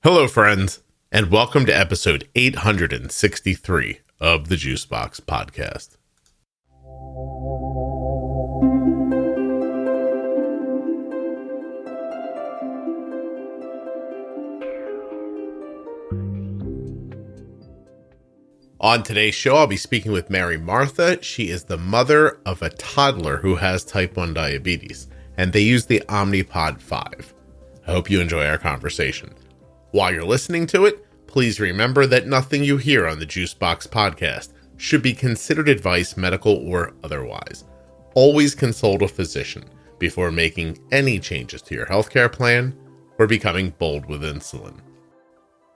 Hello, friends, and welcome to episode 863 of the Juicebox Podcast. On today's show, I'll be speaking with Mary Martha. She is the mother of a toddler who has type 1 diabetes, and they use the Omnipod 5. I hope you enjoy our conversation. While you're listening to it, please remember that nothing you hear on the Juicebox Podcast should be considered advice, medical or otherwise. Always consult a physician before making any changes to your healthcare plan or becoming bold with insulin.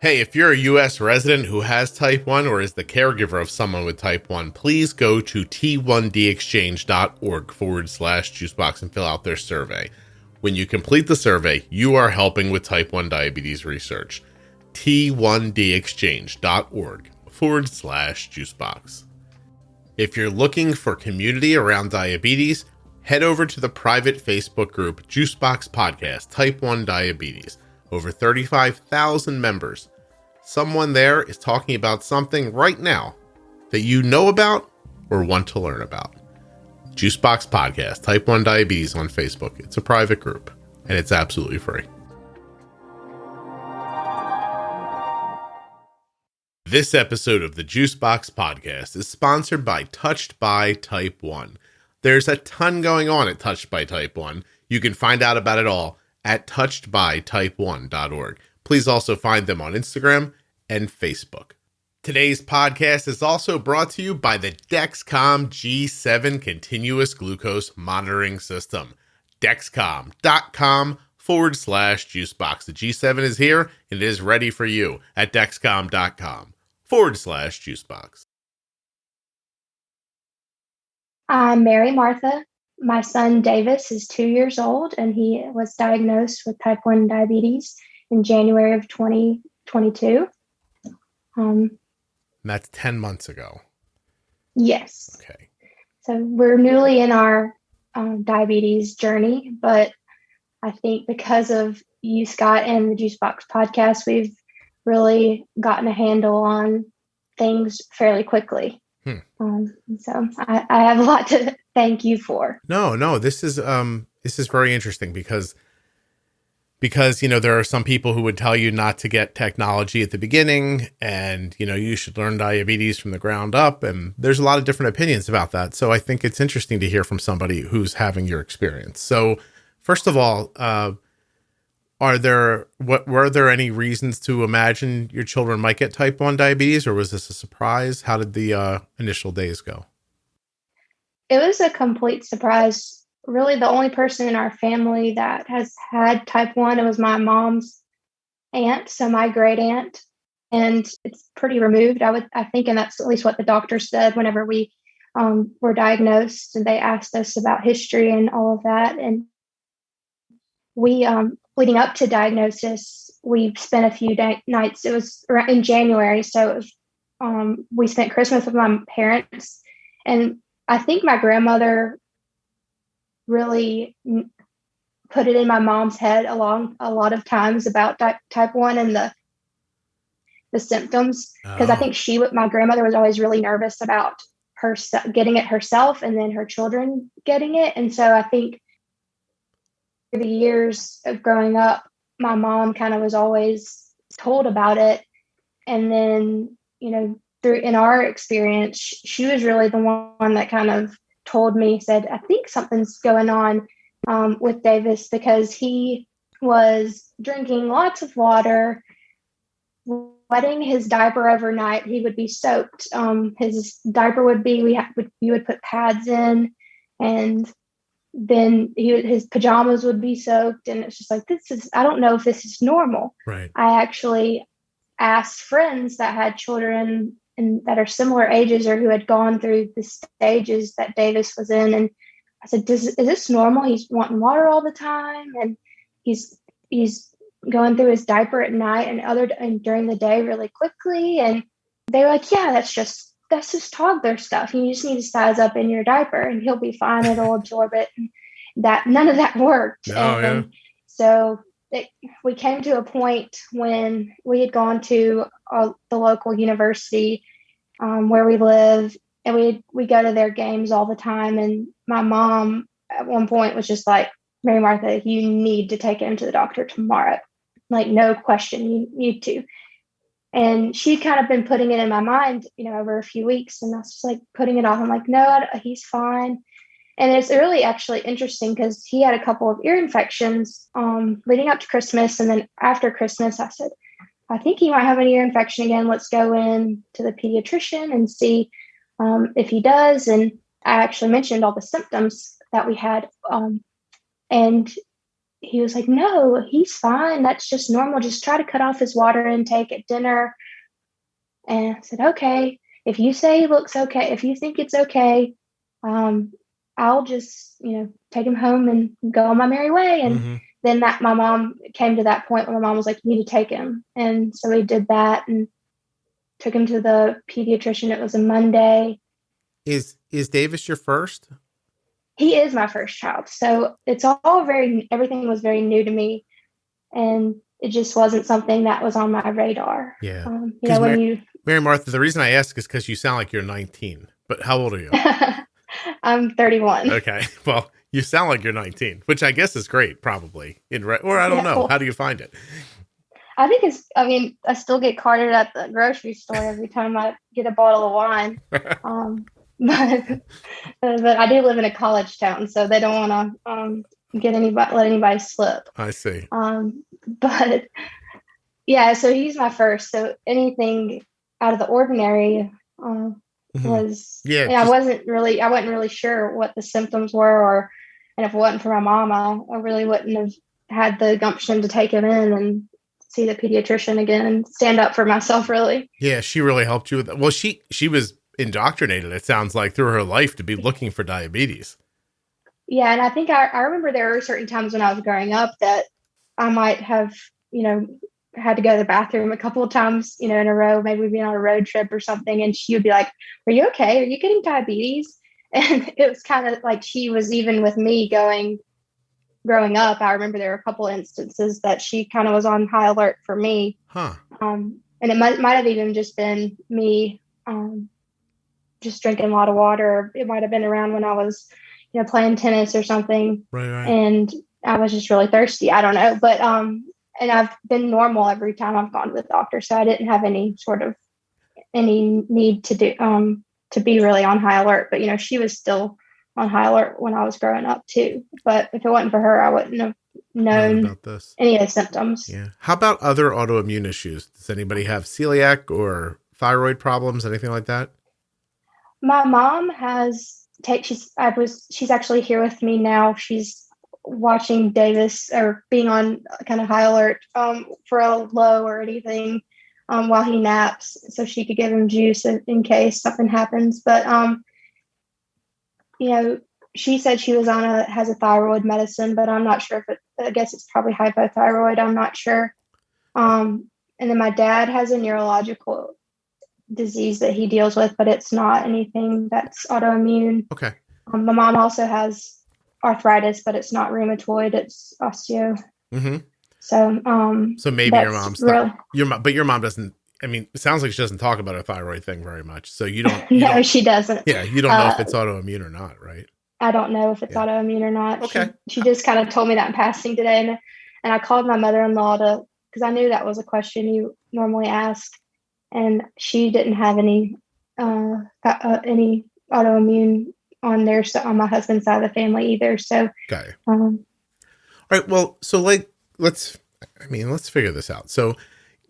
Hey, if you're a U.S. resident who has type 1 or is the caregiver of someone with type 1, please go to t1dexchange.org/juicebox and fill out their survey. When you complete the survey, you are helping with type 1 diabetes research. t1dexchange.org/juicebox. If you're looking for community around diabetes, head over to the private Facebook group Juicebox Podcast Type 1 Diabetes. Over 35,000 members. Someone there is talking about something right now that you know about or want to learn about. Juicebox Podcast, Type 1 Diabetes on Facebook. It's a private group, and it's absolutely free. This episode of the Juicebox Podcast is sponsored by Touched by Type 1. There's a ton going on at Touched by Type 1. You can find out about it all at touchedbytype1.org. Please also find them on Instagram and Facebook. Today's podcast is also brought to you by the Dexcom G7 Continuous Glucose Monitoring System. Dexcom.com/juicebox. The G7 is here and it is ready for you at Dexcom.com/juicebox. I'm Mary Martha. My son Davis is 2 years old and he was diagnosed with type 1 diabetes in January of 2022. That's 10 months ago. Yes. Okay. So we're newly in our diabetes journey, but I think because of you, Scott, and the Juicebox Podcast, we've really gotten a handle on things fairly quickly. So I have a lot to thank you for. No, this is very interesting because there are some people who would tell you not to get technology at the beginning and you should learn diabetes from the ground up, and there's a lot of different opinions about that. So I think it's interesting to hear from somebody who's having your experience. So first of all, were there any reasons to imagine your children might get type 1 diabetes, or was this a surprise? How did the initial days go? It was a complete surprise. Really, the only person in our family that has had type 1, it was my mom's aunt, so my great aunt, and it's pretty removed, I think, and that's at least what the doctor said whenever we were diagnosed, and they asked us about history and all of that. And we, leading up to diagnosis, we spent a few nights, it was in January, so it was, we spent Christmas with my parents, and I think my grandmother really put it in my mom's head a lot of times about type 1 and the symptoms, because I think my grandmother was always really nervous about her getting it herself and then her children getting it. And so I think through the years of growing up, my mom kind of was always told about it. And then, in our experience, she was really the one that kind of told me, said, I think something's going on with Davis, because he was drinking lots of water, wetting his diaper overnight. He would be soaked. His diaper would be, we would put pads in, and then his pajamas would be soaked. And it's just like, I don't know if this is normal. Right. I actually asked friends that had children and that are similar ages or who had gone through the stages that Davis was in. And I said, is this normal? He's wanting water all the time, and he's going through his diaper at night and during the day really quickly. And they were like, yeah, that's just toddler stuff. You just need to size up in your diaper and he'll be fine. It'll absorb it. And that none of that worked. Yeah. So we came to a point when we had gone to the local university where we live, and we go to their games all the time. And my mom at one point was just like, Mary Martha, you need to take him to the doctor tomorrow. Like, no question, you need to. And she'd kind of been putting it in my mind, over a few weeks. And I was just like putting it off. I'm like, no, he's fine. And it's really actually interesting because he had a couple of ear infections leading up to Christmas. And then after Christmas, I said, I think he might have an ear infection again. Let's go in to the pediatrician and see if he does. And I actually mentioned all the symptoms that we had. And he was like, no, he's fine. That's just normal. Just try to cut off his water intake at dinner. And I said, okay, if you say he looks okay, if you think it's okay, I'll just, take him home and go on my merry way. And then my mom came to that point where my mom was like, you need to take him. And so we did that and took him to the pediatrician. It was a Monday. Is Davis your first? He is my first child. So it's all everything was very new to me. And it just wasn't something that was on my radar. Yeah. Mary Martha, the reason I ask is because you sound like you're 19, but how old are you? I'm 31. Okay. Well, you sound like you're 19, which I guess is great, probably. Or I don't know. Well, how do you find it? I think I still get carded at the grocery store every time I get a bottle of wine. But I do live in a college town, so they don't want to let anybody slip. I see. But yeah, so he's my first. So anything out of the ordinary was. Yeah. I wasn't really sure what the symptoms were, and if it wasn't for my mom, I really wouldn't have had the gumption to take him in and see the pediatrician again and stand up for myself. Really. Yeah, she really helped you with that. Well, she was indoctrinated, it sounds like, through her life to be looking for diabetes. Yeah, and I think I remember there were certain times when I was growing up that I might have, had to go to the bathroom a couple of times, in a row, maybe we'd be on a road trip or something, and she would be like, are you okay? Are you getting diabetes? And it was kind of like she was even with me growing up. I remember there were a couple of instances that she kind of was on high alert for me. And it might have even just been me just drinking a lot of water. It might have been around when I was, playing tennis or something. Right. And I was just really thirsty. I don't know. But, and I've been normal every time I've gone to the doctor. So I didn't have any need to do, to be really on high alert. But, she was still on high alert when I was growing up too. But if it wasn't for her, I wouldn't have known about this. Any of the symptoms. Yeah. How about other autoimmune issues? Does anybody have celiac or thyroid problems, anything like that? My mom she's actually here with me now. She's watching Davis or being on kind of high alert for a low or anything while he naps, so she could give him juice in case something happens. But she said she was has a thyroid medicine, but I'm not sure I guess it's probably hypothyroid. I'm not sure. And then my dad has a neurological disease that he deals with, but it's not anything that's autoimmune. Okay. My mom also has arthritis, but it's not rheumatoid, it's osteo. So maybe your mom's not but your mom doesn't, it sounds like she doesn't talk about her thyroid thing very much. So you don't. No, she doesn't. Yeah. You don't know if it's autoimmune or not, right? I don't know if it's autoimmune or not. Okay. She just kind of told me that in passing today. And I called my mother-in-law because I knew that was a question you normally ask. And she didn't have any autoimmune on my husband's side of the family either. So, okay. All right. Well, so let's figure this out. So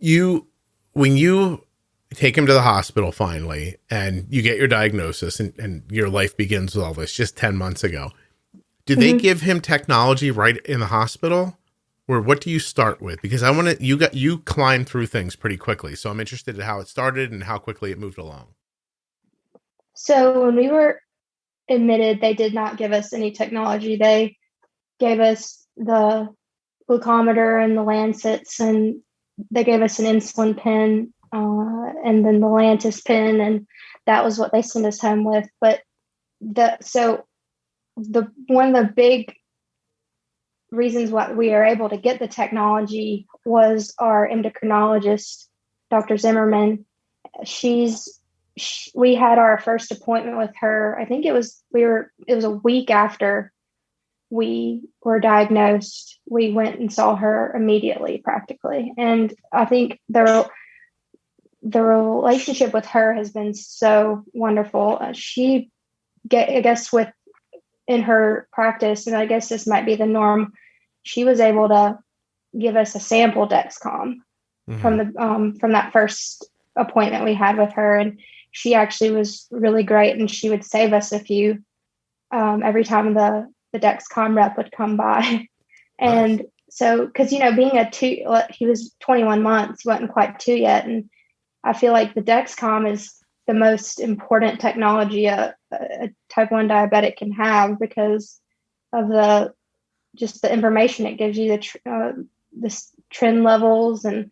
when you take him to the hospital finally and you get your diagnosis and your life begins with all this just 10 months ago, did they give him technology right in the hospital? Or what do you start with? Because you climbed through things pretty quickly. So I'm interested in how it started and how quickly it moved along. So when we were admitted, they did not give us any technology. They gave us the glucometer and the lancets, and they gave us an insulin pen and then the Lantus pen, and that was what they sent us home with. But one of the big reasons why we are able to get the technology was our endocrinologist, Dr. Zimmerman. We had our first appointment with her. I think it was a week after we were diagnosed. We went and saw her immediately, practically. And I think the relationship with her has been so wonderful. I guess in her practice, and I guess this might be the norm, she was able to give us a sample Dexcom from that first appointment we had with her. And she actually was really great, and she would save us a few every time the Dexcom rep would come by. And nice. So, because, being he was 21 months, he wasn't quite 2 yet. And I feel like the Dexcom is the most important technology a type 1 diabetic can have, because of the information it gives you, the trend levels, and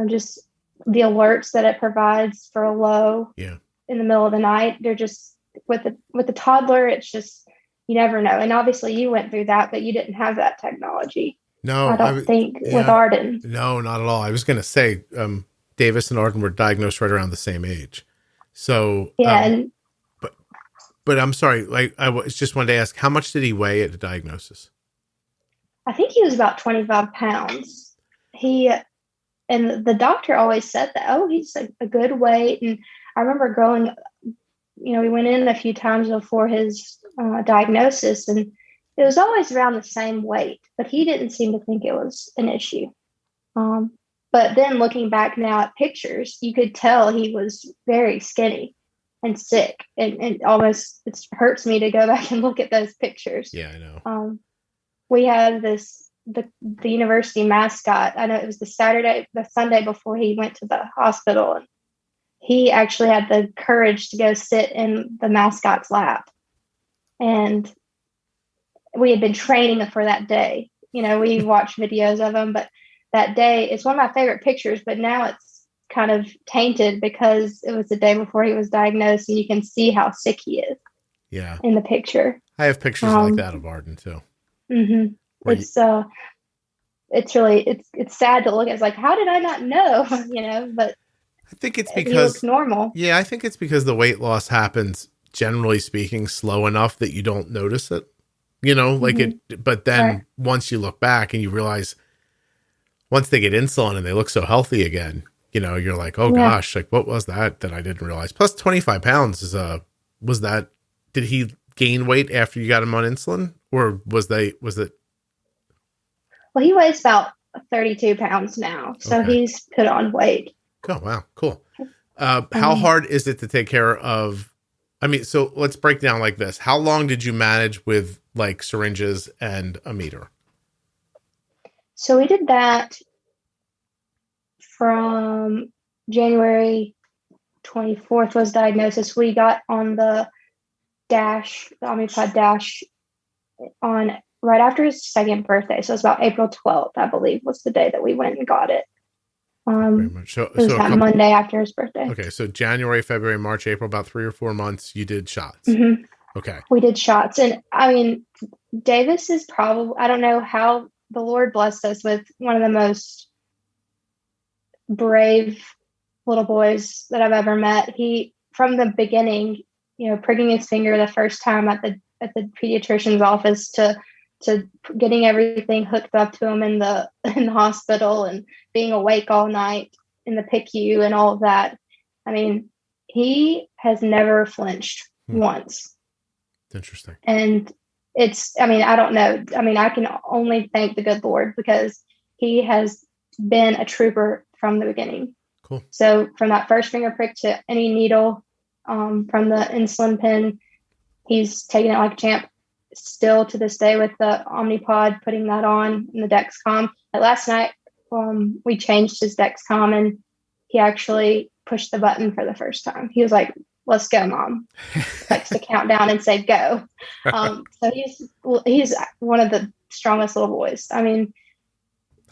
just the alerts that it provides for a low in the middle of the night. They're just with the toddler, it's just, you never know. And obviously you went through that, but you didn't have that technology. No, I don't think with Arden. No, not at all. I was going to say, Davis and Arden were diagnosed right around the same age. So, but I'm sorry, like, I just wanted to ask, how much did he weigh at the diagnosis? I think he was about 25 pounds. And the doctor always said that, he's a good weight. And I remember we went in a few times before his diagnosis, and it was always around the same weight, but he didn't seem to think it was an issue. But then looking back now at pictures, you could tell he was very skinny and sick, and almost it hurts me to go back and look at those pictures. Yeah, I know. We had the university mascot. I know it was the Sunday before he went to the hospital, and he actually had the courage to go sit in the mascot's lap. And we had been training for that day. We watched videos of him, but that day, it's one of my favorite pictures, but now it's kind of tainted because it was the day before he was diagnosed, and you can see how sick he is. Yeah. In the picture. I have pictures like that of Arden too. Mm-hmm. It's really sad to look at. It's like, how did I not know? But I think it's because he looks normal. Yeah, I think it's because the weight loss happens, generally speaking, slow enough that you don't notice it. But then once you look back and you realize, once they get insulin and they look so healthy again, you're like, oh gosh, like, what was that I didn't realize? Plus 25 pounds is did he gain weight after you got him on insulin, or was it? Well, he weighs about 32 pounds now, so he's put on weight. Oh, wow. Cool. How hard is it to take care of? So let's break down like this. How long did you manage with like syringes and a meter? So we did that from January 24th was diagnosis. We got on the Omnipod DASH on right after his second birthday. So it was about April 12th, I believe, was the day that we went and got it. It was that Monday after his birthday. Okay, so January, February, March, April, about 3 or 4 months, you did shots. Mm-hmm. Okay. We did shots. And Davis is probably, I don't know how the Lord blessed us with one of the most brave little boys that I've ever met. He, from the beginning, pricking his finger the first time at the pediatrician's office to getting everything hooked up to him in the hospital, and being awake all night in the PICU and all of that. He has never flinched once. Interesting. And I don't know. I can only thank the good Lord, because he has been a trooper from the beginning. Cool. So from that first finger prick to any needle, from the insulin pen, he's taken it like a champ. Still to this day with the Omnipod, putting that on in the Dexcom. But last night, we changed his Dexcom, and he actually pushed the button for the first time. He was like, "Let's go, Mom." Likes to count down and say go. So he's one of the strongest little boys.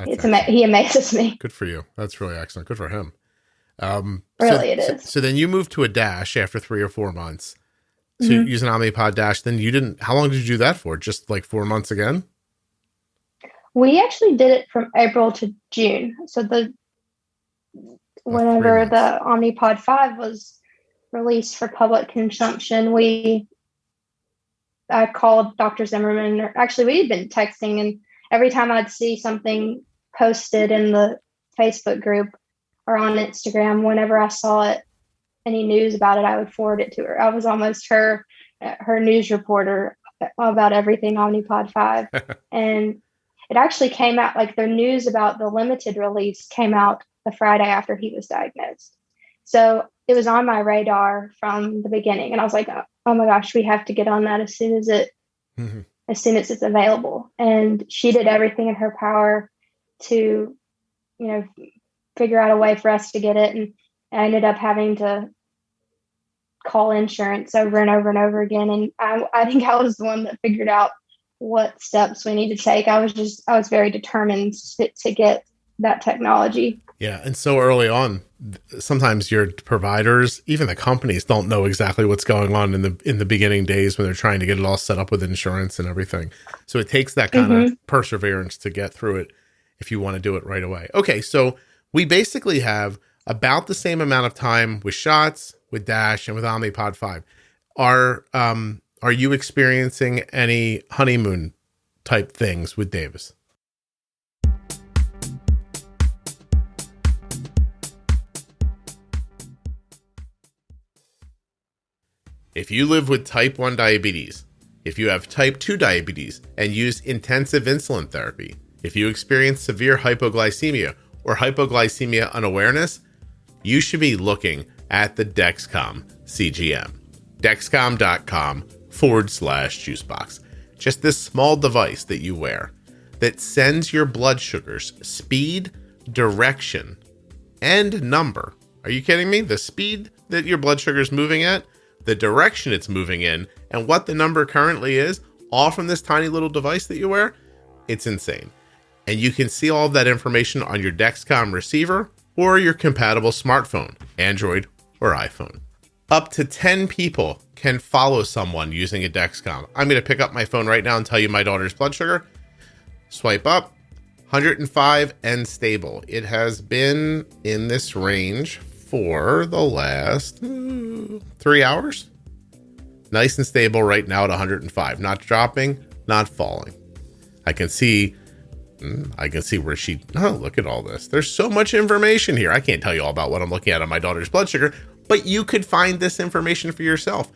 He amazes me. Good for you. That's really excellent. Good for him. It is. So then you moved to a Dash after 3 or 4 months. So using Omnipod DASH, then how long did you do that for? Just like 4 months again? We actually did it from April to June. So whenever the Omnipod 5 was released for public consumption, I called Dr. Zimmerman, or actually we had been texting, and every time I'd see something posted in the Facebook group or on Instagram, whenever I saw it, any news about it, I would forward it to her. I was almost her news reporter about everything Omnipod 5. And it actually came out, like their news about the limited release came out the Friday after he was diagnosed. So it was on my radar from the beginning. And I was like, oh my gosh, we have to get on that as soon as it's available. And she did everything in her power to, figure out a way for us to get it. And I ended up having to call insurance over and over and over again. And I think I was the one that figured out what steps we need to take. I was very determined to get that technology. Yeah. And so early on, sometimes your providers, even the companies, don't know exactly what's going on in the beginning days when they're trying to get it all set up with insurance and everything. So it takes that kind of perseverance to get through it if you want to do it right away. Okay. So we basically have about the same amount of time with shots, with Dash, and with Omnipod 5. Are you experiencing any honeymoon type things with Davis? If you live with type 1 diabetes, if you have type 2 diabetes and use intensive insulin therapy, if you experience severe hypoglycemia or hypoglycemia unawareness, you should be looking at the Dexcom CGM. Dexcom.com/juicebox. Just this small device that you wear that sends your blood sugars speed, direction, and number. Are you kidding me? The speed that your blood sugar is moving at, the direction it's moving in, and what the number currently is, all from this tiny little device that you wear. It's insane. And you can see all of that information on your Dexcom receiver or your compatible smartphone, Android or iPhone. Up to 10 people can follow someone using a Dexcom. I'm going to pick up my phone right now and tell you my daughter's blood sugar. Swipe up, 105 and stable. It has been in this range for the last 3 hours. Nice and stable right now at 105. Not dropping, not falling. I can see where look at all this. There's so much information here. I can't tell you all about what I'm looking at on my daughter's blood sugar, but you could find this information for yourself.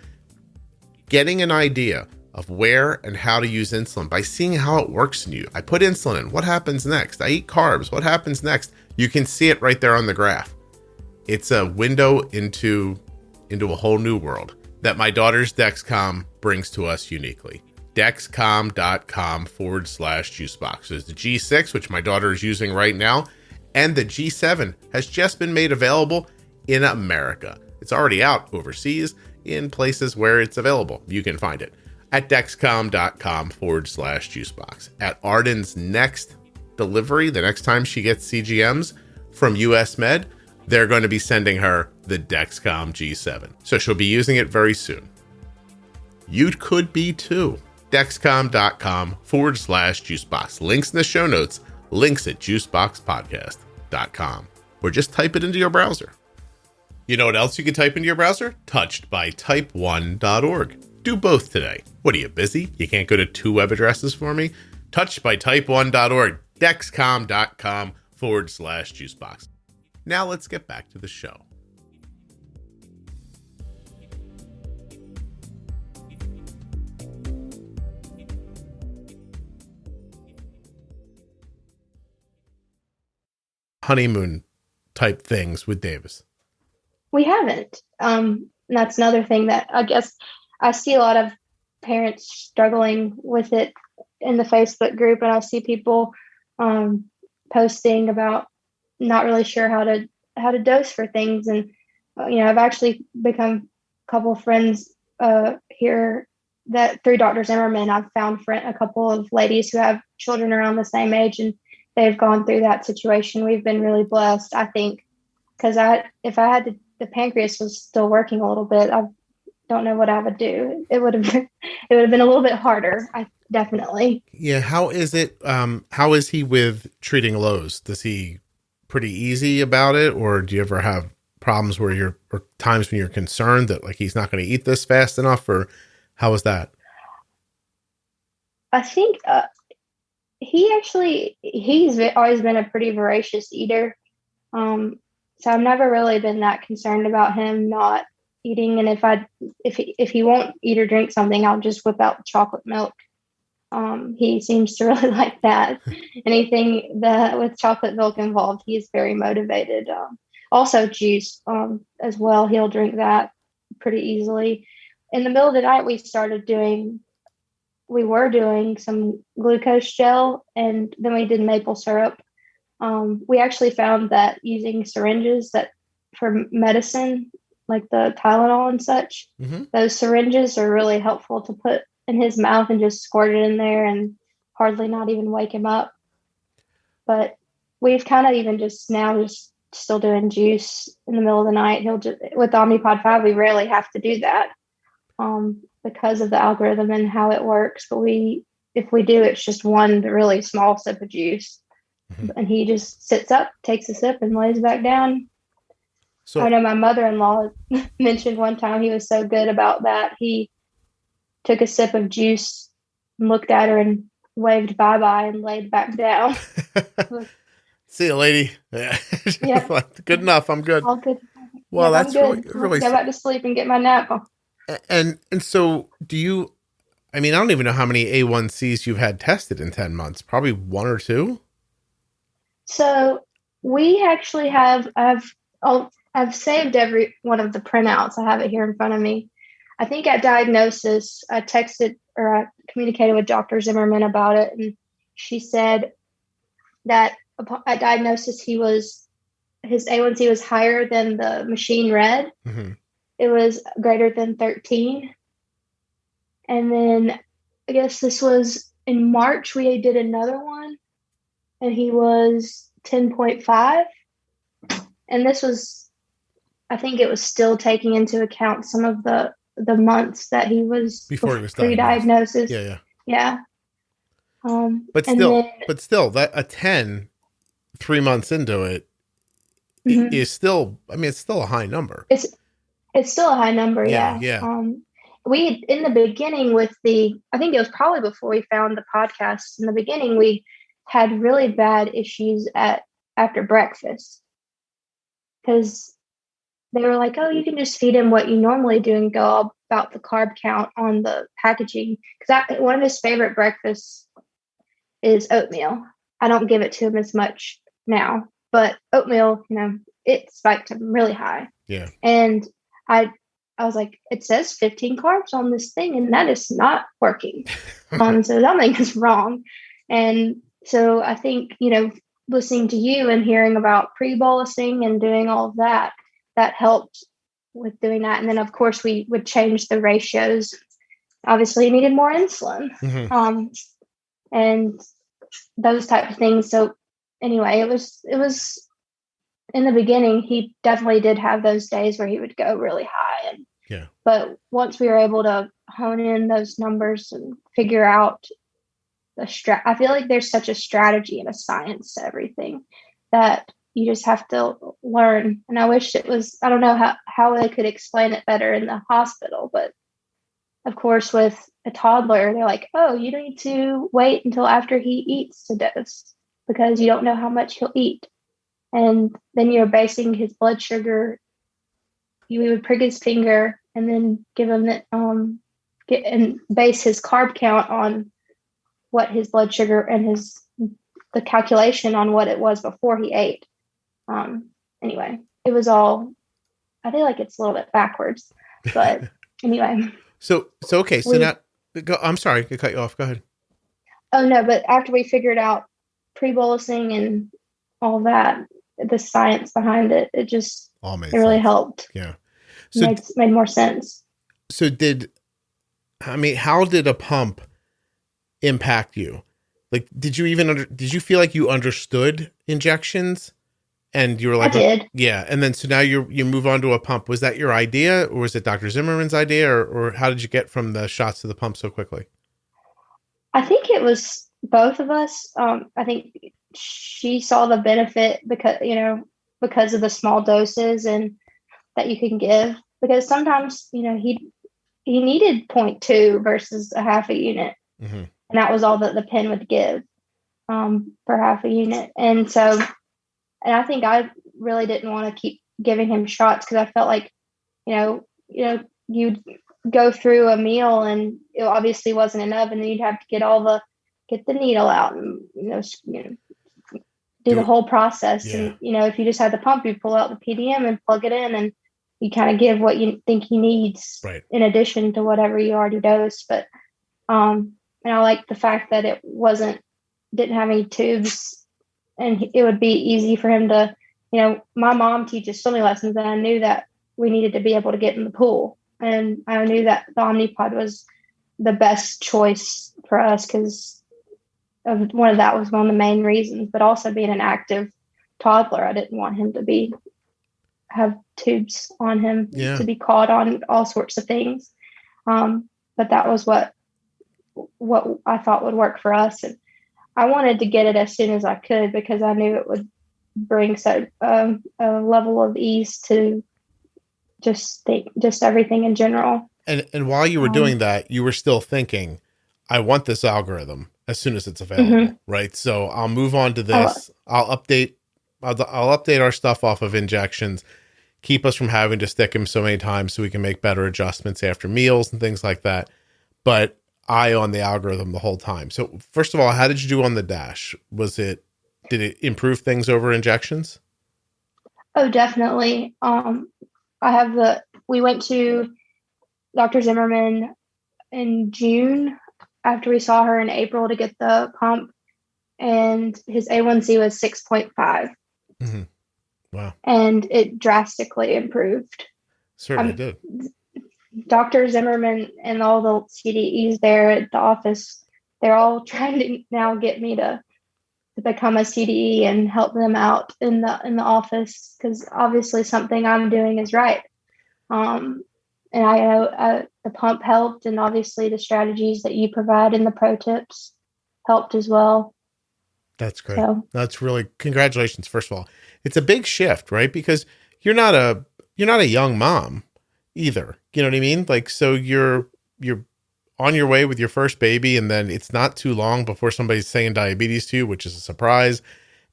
Getting an idea of where and how to use insulin by seeing how it works in you. I put insulin in. What happens next? I eat carbs. What happens next? You can see it right there on the graph. It's a window into a whole new world that my daughter's Dexcom brings to us uniquely. Dexcom.com/juicebox. There's the G6, which my daughter is using right now, and the G7 has just been made available in America. It's already out overseas in places where it's available. You can find it at Dexcom.com/juicebox. At Arden's next delivery, the next time she gets CGMs from US Med, they're going to be sending her the Dexcom G7. So she'll be using it very soon. You could be too. Dexcom.com/juicebox. Links in the show notes, links at juiceboxpodcast.com, or just type it into your browser. You know what else you can type into your browser? touchedbytype1.org. Do both today. What are you, busy? You can't go to 2 web addresses for me? touchedbytype1.org, dexcom.com/juicebox. Now let's get back to the show. Honeymoon type things with Davis. We haven't. That's another thing that I guess I see a lot of parents struggling with it in the Facebook group, and I see people posting about not really sure how to dose for things. And I've actually become a couple of friends here that through Dr. Zimmerman, I've found a couple of ladies who have children around the same age, and they've gone through that situation. We've been really blessed, I think, because if I had the pancreas was still working a little bit, I've don't know what I would do. It would have been a little bit harder. Definitely. Yeah. How is it? How is he with treating lows? Does he pretty easy about it, or do you ever have problems where or times when you're concerned that like he's not going to eat this fast enough, or how is that? I think he's always been a pretty voracious eater. So I've never really been that concerned about him not eating. And if he won't eat or drink something, I'll just whip out chocolate milk. He seems to really like that. Anything that with chocolate milk involved, he's very motivated. Also juice as well. He'll drink that pretty easily. In the middle of the night, we were doing some glucose gel, and then we did maple syrup. We actually found that using syringes for medicine, like the Tylenol and such, those syringes are really helpful to put in his mouth and just squirt it in there and hardly not even wake him up. But we've kind of even just still doing juice in the middle of the night. With Omnipod 5, we rarely have to do that because of the algorithm and how it works. But if we do, it's just one really small sip of juice. And he just sits up, takes a sip, and lays back down. So I know my mother-in-law mentioned one time he was so good about that. He took a sip of juice and looked at her and waved bye-bye and laid back down. See you, lady. Yeah. Good enough. I'm good. All good. Well, that's good. really go back to sleep and get my nap on. And so do you, I don't even know how many A1Cs you've had tested in 10 months, probably 1 or 2. So we actually I've saved every one of the printouts. I have it here in front of me. I think at diagnosis, I communicated with Dr. Zimmerman about it. And she said that at diagnosis, his A1C was higher than the machine read. It was greater than 13. And then I guess this was in March, we did another one and he was 10.5. And this was, I think it was still taking into account some of the months that he was before he was pre-diagnosis. Yeah. But still that a 10, 3 months into it is still, it's still a high number. It's still a high number. Yeah. We, in the beginning I think it was probably before we found the podcast. In the beginning, we had really bad issues after breakfast because they were like, oh, you can just feed him what you normally do and go about the carb count on the packaging. Because one of his favorite breakfasts is oatmeal. I don't give it to him as much now, but oatmeal, it spiked him really high. Yeah. And I was like, it says 15 carbs on this thing, and that is not working. So something is wrong. And so I think, listening to you and hearing about pre-bolusing and doing all of that helped with doing that. And then, of course, we would change the ratios. Obviously, he needed more insulin and those type of things. So anyway, it was in the beginning, he definitely did have those days where he would go really high. But once we were able to hone in those numbers and figure out I feel like there's such a strategy and a science to everything that you just have to learn. And I wish I don't know how they could explain it better in the hospital. But of course, with a toddler, they're like, oh, you need to wait until after he eats to dose because you don't know how much he'll eat. And then you're basing his blood sugar. We would prick his finger and then give him and base his carb count on what his blood sugar and the calculation on what it was before he ate. Anyway, it was all, I feel like it's a little bit backwards, but anyway. So okay. So now, I'm sorry to cut you off. Go ahead. Oh no, but after we figured out pre-bolusing and all that, the science behind it, it really helped. Yeah. So made more sense. So how did a pump impact you? Like, did you feel like you understood injections And you were like, I did. yeah. And then, so now you move on to a pump. Was that your idea, or was it Dr. Zimmerman's idea, or how did you get from the shots to the pump so quickly? I think it was both of us. I think she saw the benefit because of the small doses and that you can give, because sometimes, he needed 0.2 versus a half a unit. Mm-hmm. And that was all that the pen would give per half a unit. And so, and I think I really didn't want to keep giving him shots, because I felt like, you'd go through a meal and it obviously wasn't enough, and then you'd have to get the needle out and do the whole process. Yeah. And if you just had the pump, you pull out the PDM and plug it in, and you kind of give what you think he needs, right, in addition to whatever you already dosed. But and I like the fact that it didn't have any tubes, and it would be easy for him to, my mom teaches swimming lessons, and I knew that we needed to be able to get in the pool. And I knew that the Omnipod was the best choice for us, because one of the main reasons, but also being an active toddler, I didn't want him to have tubes on him, to be caught on all sorts of things. But that was what I thought would work for us. And I wanted to get it as soon as I could, because I knew it would bring a level of ease to just everything in general. And while you were doing that, you were still thinking, I want this algorithm as soon as it's available, right? So I'll move on to this. I'll update our stuff off of injections, keep us from having to stick him so many times, so we can make better adjustments after meals and things like that. But eye on the algorithm the whole time. So first of all, how did you do on the Dash? Did it improve things over injections? Oh, definitely. We went to Dr. Zimmerman in June after we saw her in April to get the pump, and his A1C was 6.5. Mm-hmm. Wow. And it drastically improved. Certainly did. Dr. Zimmerman and all the CDEs there at the office, they're all trying to now get me to become a CDE and help them out in the office, because obviously something I'm doing is right. And I know the pump helped, and obviously the strategies that you provide in the pro tips helped as well. That's great. So, that's really, congratulations. First of all, it's a big shift, right? Because you're not a young mom either. You know what I mean? Like, so you're on your way with your first baby, and then it's not too long before somebody's saying diabetes to you, which is a surprise.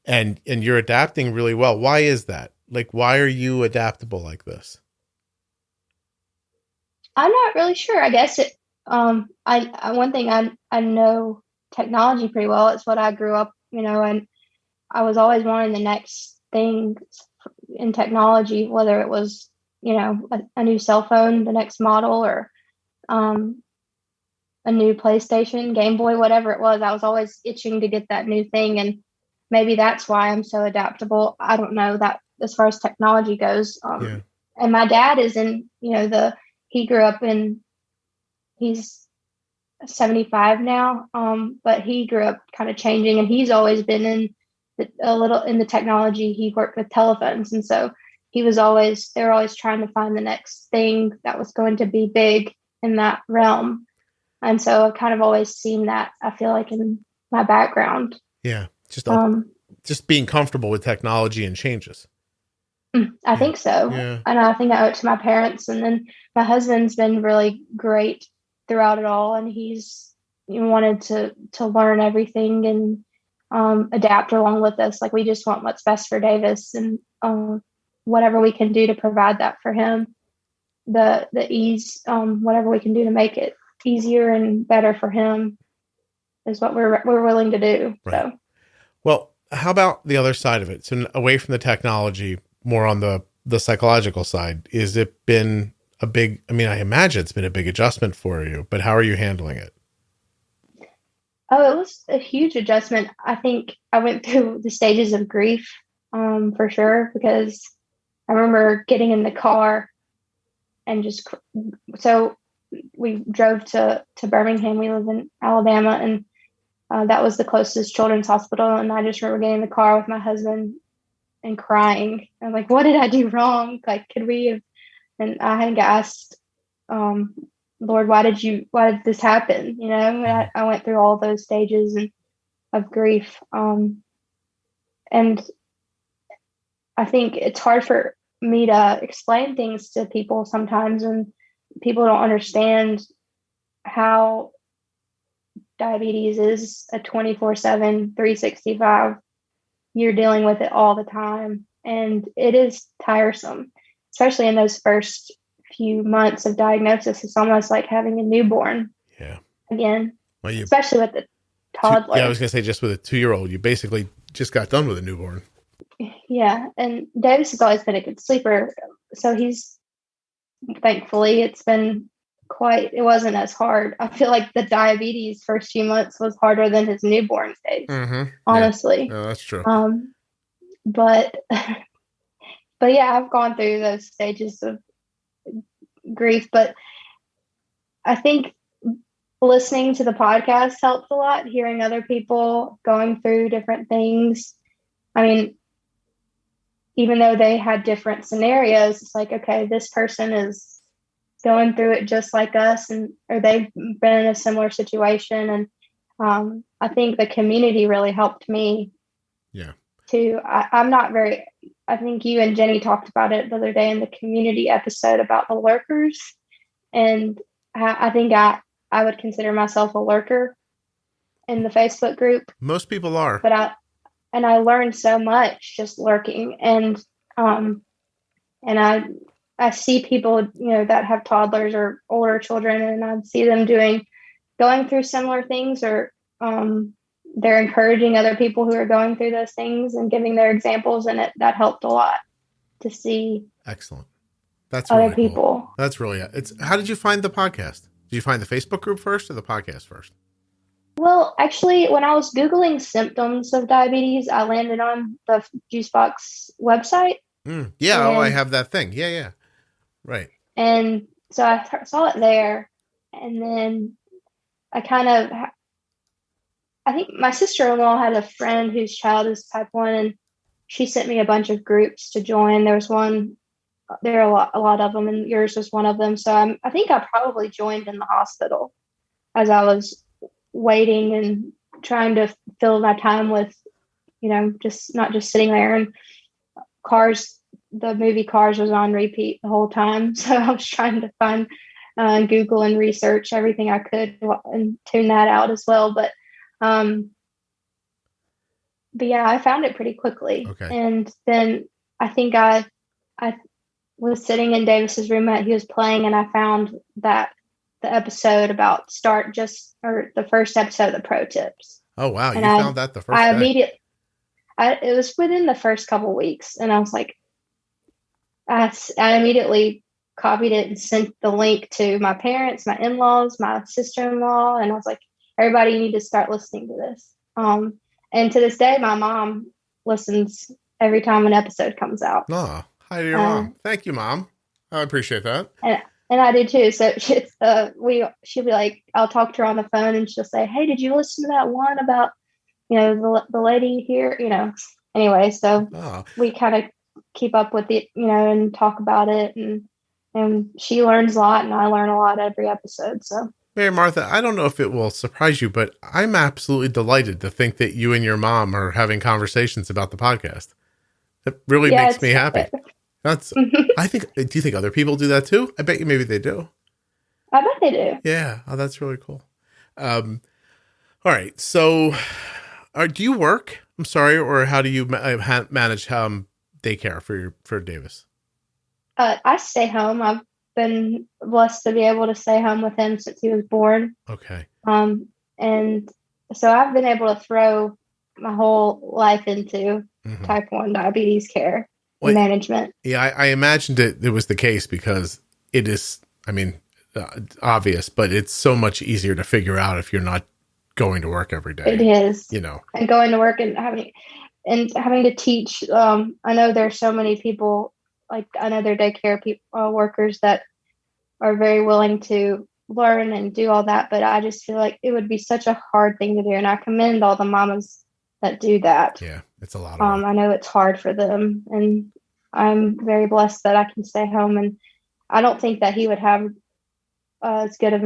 And you're adapting really well. Why is that? Like, why are you adaptable like this? I'm not really sure. I guess one thing I know technology pretty well. It's what I grew up, and I was always wanting the next thing in technology, whether it was, a new cell phone, the next model, or a new PlayStation, Game Boy, whatever it was. I was always itching to get that new thing. And maybe that's why I'm so adaptable. I don't know that as far as technology goes. And my dad is in, he grew up he's 75 now. But he grew up kind of changing, and he's always been in the technology. He worked with telephones. And so they were always trying to find the next thing that was going to be big in that realm. And so I've kind of always seen that, I feel like, in my background. Yeah. Just being comfortable with technology and changes. I think so. Yeah. And I think I owe it to my parents. And then my husband's been really great throughout it all. And he's wanted to learn everything and adapt along with us. Like, we just want what's best for Davis, and whatever we can do to provide that for him, the ease, whatever we can do to make it easier and better for him is what we're willing to do. Right. So, well, how about the other side of it? So away from the technology, more on the psychological side, is it been a big, I imagine it's been a big adjustment for you, but how are you handling it? Oh, it was a huge adjustment. I think I went through the stages of grief, for sure, because I remember getting in the car and so we drove to Birmingham. We live in Alabama, and that was the closest children's hospital. And I just remember getting in the car with my husband and crying. I'm like, what did I do wrong? Like, could we have? And I had asked, Lord, why did this happen? You know, I went through all those stages of grief. And I think it's hard for me to explain things to people sometimes when people don't understand how diabetes is a 24/7, 365. You're dealing with it all the time. And it is tiresome, especially in those first few months of diagnosis. It's almost like having a newborn. Yeah. Again, well, especially with the toddler. I was going to say, just with a 2-year-old, you basically just got done with a newborn. Yeah. And Davis has always been a good sleeper. So thankfully, it wasn't as hard. I feel like the diabetes first few months was harder than his newborn stage, honestly. Yeah. That's true. But yeah, I've gone through those stages of grief, but I think listening to the podcast helped a lot, hearing other people going through different things. I mean, even though they had different scenarios, it's like, okay, this person is going through it just like us, or they've been in a similar situation. And I think the community really helped me. Yeah. Too. I think you and Jenny talked about it the other day in the community episode about the lurkers. And I think I would consider myself a lurker in the Facebook group. Most people are. But I learned so much just lurking. And I see people, that have toddlers or older children, and I see them going through similar things, or they're encouraging other people who are going through those things and giving their examples, and that helped a lot to see. Excellent. That's other really people. Cool. That's really how did you find the podcast? Did you find the Facebook group first or the podcast first? Well, actually, when I was Googling symptoms of diabetes, I landed on the Juicebox website. Yeah. I have that thing. Yeah. Right. And so I saw it there, and then I think my sister-in-law had a friend whose child is type 1, and she sent me a bunch of groups to join. There are a lot of them, and yours was one of them. So I think I probably joined in the hospital as I was waiting and trying to fill my time with, just not just sitting there. And Cars, the movie Cars was on repeat the whole time. So I was trying to find Google and research everything I could and tune that out as well. But yeah, I found it pretty quickly. Okay. And then I think I was sitting in Davis's room that he was playing, and I found that the episode about the first episode of the pro tips. Oh, wow. And you found that the first day? It was within the first couple weeks. And I was like, I immediately copied it and sent the link to my parents, my in-laws, my sister-in-law. And I was like, everybody, you need to start listening to this. And to this day, my mom listens every time an episode comes out. Oh, hi to your mom. Thank you, Mom. I appreciate that. And I do too. So she'll be like, I'll talk to her on the phone, and she'll say, hey, did you listen to that one about, the lady here, anyway. So we kind of keep up with it, and talk about it. And she learns a lot, and I learn a lot every episode. So Mary Martha, I don't know if it will surprise you, but I'm absolutely delighted to think that you and your mom are having conversations about the podcast. It really makes me happy. Do you think other people do that too? I bet you maybe they do. I bet they do. Yeah. Oh, that's really cool. All right. So do you work? I'm sorry. Or how do you manage daycare for Davis? I stay home. I've been blessed to be able to stay home with him since he was born. Okay. And so I've been able to throw my whole life into type 1 diabetes care. Management. Yeah, I imagined it was the case because it is, obvious, but it's so much easier to figure out if you're not going to work every day. It is. And going to work and having to teach. I know there's so many people, like I know there are daycare workers that are very willing to learn and do all that, but I just feel like it would be such a hard thing to do. And I commend all the mamas that do that. Yeah. It's a lot of work. I know it's hard for them, and I'm very blessed that I can stay home. And I don't think that he would have as good of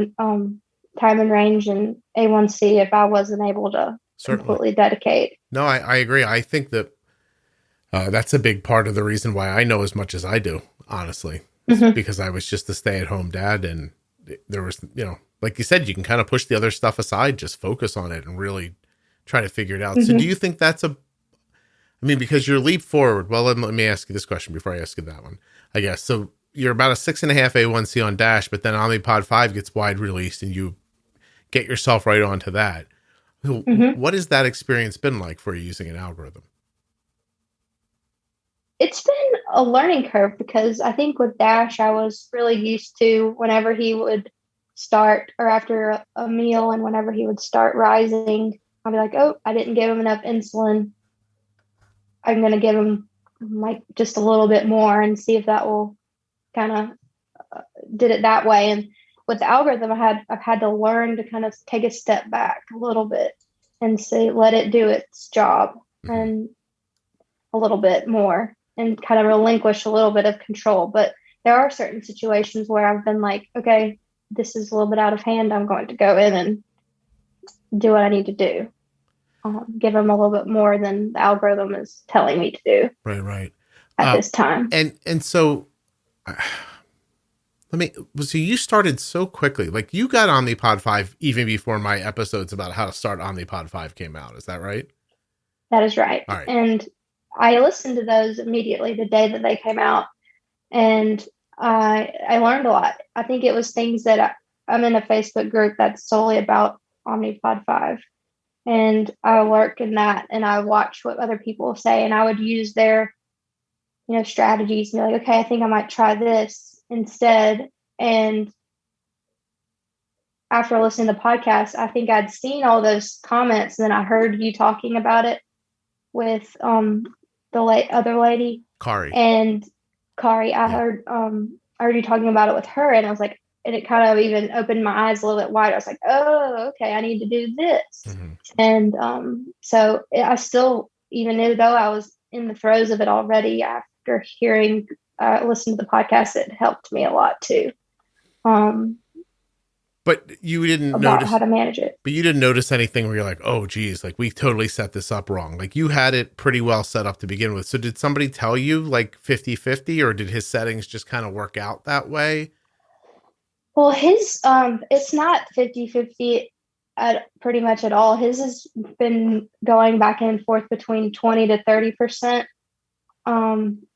time and range and A1C if I wasn't able to completely dedicate. No, I agree. I think that that's a big part of the reason why I know as much as I do, honestly, because I was just a stay-at-home dad, and there was, like you said, you can kind of push the other stuff aside, just focus on it and really try to figure it out. So do you think that's because your leap forward, well, let me ask you this question before I ask you that one, I guess. So you're about a 6.5 A1C on Dash, but then Omnipod 5 gets wide released and you get yourself right onto that. What has that experience been like for you using an algorithm? It's been a learning curve, because I think with Dash, I was really used to whenever he would start, or after a meal, and whenever he would start rising, I'll be like, oh, I didn't give him enough insulin. I'm going to give him like just a little bit more and see if that will kind of did it that way. And with the algorithm, I've had to learn to kind of take a step back a little bit and say, let it do its job and a little bit more, and kind of relinquish a little bit of control. But there are certain situations where I've been like, okay, this is a little bit out of hand. I'm going to go in and do what I need to do. Give him a little bit more than the algorithm is telling me to do. Right. At this time. And so so you started so quickly, like you got Omnipod 5 even before my episodes about how to start Omnipod 5 came out. Is that right? That is right. All right. And I listened to those immediately the day that they came out, and I learned a lot. I think it was things that I'm in a Facebook group that's solely about Omnipod 5. And I work in that, and I watch what other people say, and I would use their, strategies and be like, okay, I think I might try this instead. And after listening to the podcast, I think I'd seen all those comments, and then I heard you talking about it with the other lady, Kari. And Kari, I heard you talking about it with her, and I was like, and it kind of even opened my eyes a little bit wider. I was like, oh, okay, I need to do this. And so I still, even though I was in the throes of it already, after listening to the podcast, it helped me a lot too. But you didn't notice how to manage it. But you didn't notice anything where you're like, oh, geez, like we totally set this up wrong. Like you had it pretty well set up to begin with. So did somebody tell you like 50-50, or did his settings just kind of work out that way? Well, his, it's not 50-50 pretty much at all. His has been going back and forth between 20 to 30%.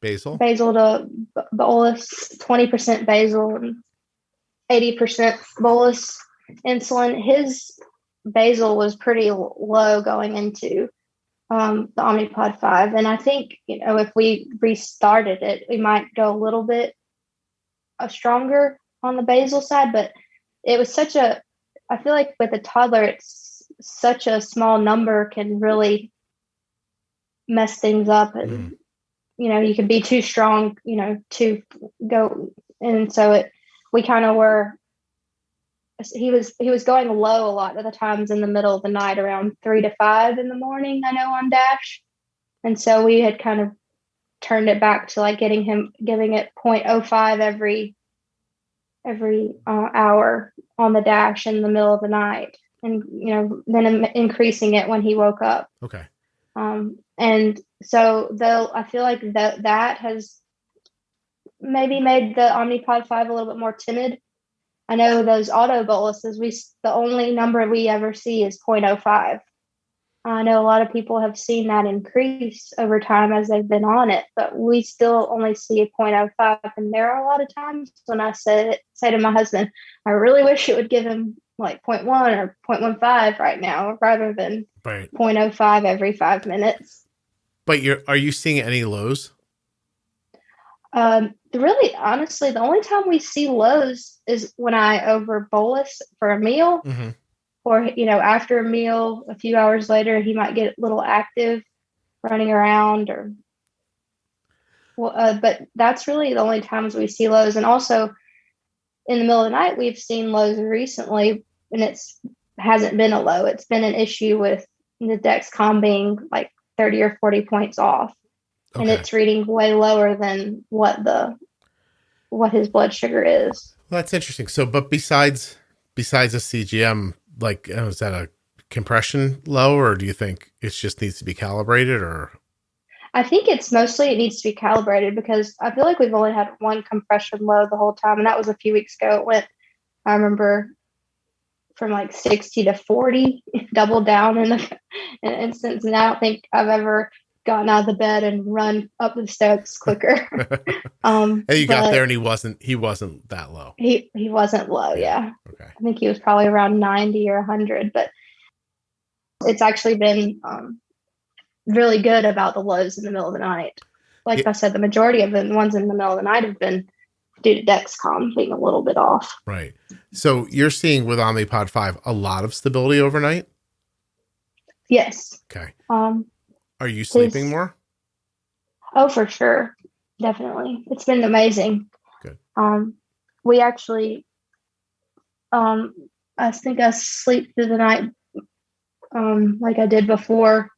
Basal to bolus, 20% basal, and 80% bolus insulin. His basal was pretty low going into the Omnipod 5. And I think, if we restarted it, we might go a little bit stronger on the basal side, but it was I feel like with a toddler, it's such a small number can really mess things up. And, you can be too strong, to go. And so we kind of were, he was going low a lot of the times in the middle of the night, around 3 to 5 in the morning, I know, on Dash. And so we had kind of turned it back to like giving it 0.05 every hour on the Dash in the middle of the night, and then increasing it when he woke up. Okay. And so though I feel like that has maybe made the Omnipod 5 a little bit more timid. I know those auto boluses, the only number we ever see is 0.05. I know a lot of people have seen that increase over time as they've been on it, but we still only see a 0.05. And there are a lot of times when I say to my husband, I really wish it would give him like 0.1 or 0.15 right now, rather than 0.05 every 5 minutes. But are you seeing any lows? Really, honestly, the only time we see lows is when I over bolus for a meal. Or, after a meal, a few hours later, he might get a little active running around but that's really the only times we see lows. And also in the middle of the night, we've seen lows recently, and hasn't been a low. It's been an issue with the Dexcom being like 30 or 40 points off. Okay. And it's reading way lower than what his blood sugar is. Well, that's interesting. So, but besides a CGM, like, is that a compression low, or do you think it just needs to be calibrated? Or I think it needs to be calibrated, because I feel like we've only had one compression low the whole time, and that was a few weeks ago. It went, I remember, from like 60 to 40, doubled down in an instance. And I don't think I've ever gotten out of the bed and run up the steps quicker. And you got there and he wasn't that low. He wasn't low. Yeah. Okay. I think he was probably around 90 or 100, but it's actually been really good about the lows in the middle of the night. Like I said, the majority of the ones in the middle of the night have been due to Dexcom being a little bit off. Right. So you're seeing with Omnipod 5 a lot of stability overnight? Yes. Okay. Are you sleeping more? Oh, for sure. Definitely. It's been amazing. Good. We actually, I think I sleep through the night like I did before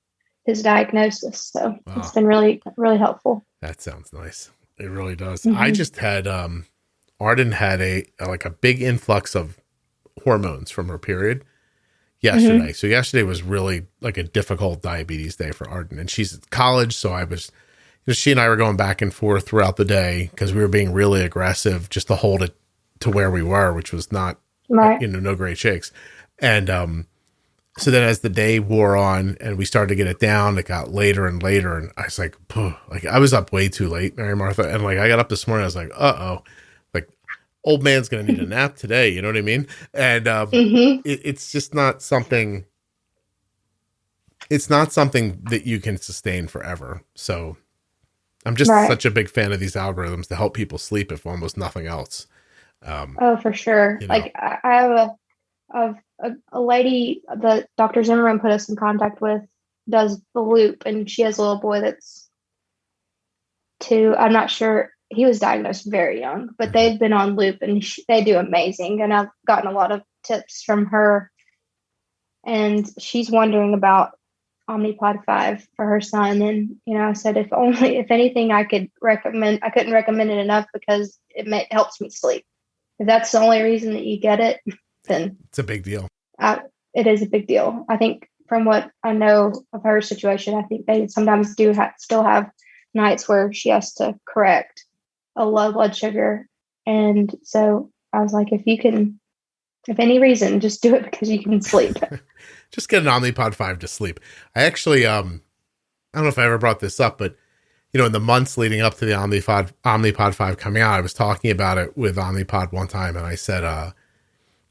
his diagnosis. So It's been really, really helpful. That sounds nice. It really does. Mm-hmm. I just had, Arden had a big influx of hormones from her period yesterday. Mm-hmm. So yesterday was really like a difficult diabetes day for Arden, and she's at college. So she and I were going back and forth throughout the day because we were being really aggressive just to hold it to where we were, which was not, no great shakes. And, so then as the day wore on and we started to get it down, it got later and later. And I was like, I was up way too late, Mary Martha. And like, I got up this morning, I was like, like old man's going to need a nap today. You know what I mean? And it's just not something, that you can sustain forever. So I'm just such a big fan of these algorithms to help people sleep, if almost nothing else. For sure. Like I have a lady that Dr. Zimmerman put us in contact with, does the Loop, and she has a little boy that's 2. I'm not sure. He was diagnosed very young, but they've been on Loop and they do amazing. And I've gotten a lot of tips from her, and she's wondering about Omnipod 5 for her son. And, I said, if anything I could recommend, I couldn't recommend it enough because it helps me sleep. If that's the only reason that you get it, then it's a big deal. It is a big deal. I think from what I know of her situation, I think they sometimes do still have nights where she has to correct a low blood sugar. And so I was like, if any reason, just do it because you can sleep. Just get an Omnipod 5 to sleep. I actually, I don't know if I ever brought this up, but in the months leading up to the Omnipod 5 coming out, I was talking about it with Omnipod one time, and I said, I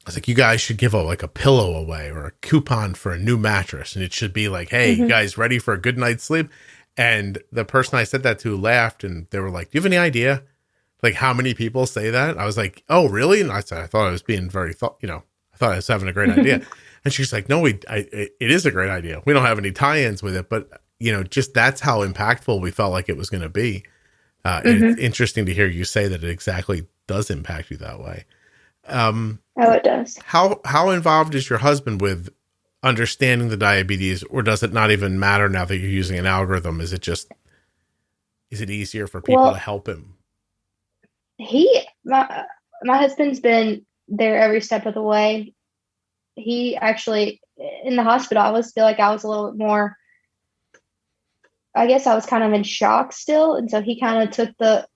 was like, you guys should give a pillow away or a coupon for a new mattress. And it should be like, hey, you guys ready for a good night's sleep? And the person I said that to laughed, and they were like, do you have any idea like how many people say that? I was like, oh, really? And I said, I thought I was being I thought I was having a great idea. And she's like, no, it is a great idea. We don't have any tie-ins with it, but just that's how impactful we felt like it was going to be. And it's interesting to hear you say that it exactly does impact you that way. It does. How involved is your husband with understanding the diabetes, or does it not even matter now that you're using an algorithm? Is it easier for people to help him? My husband's been there every step of the way. He actually, in the hospital, I feel like I was a little bit more, I guess I was kind of in shock still. And so he kind of took the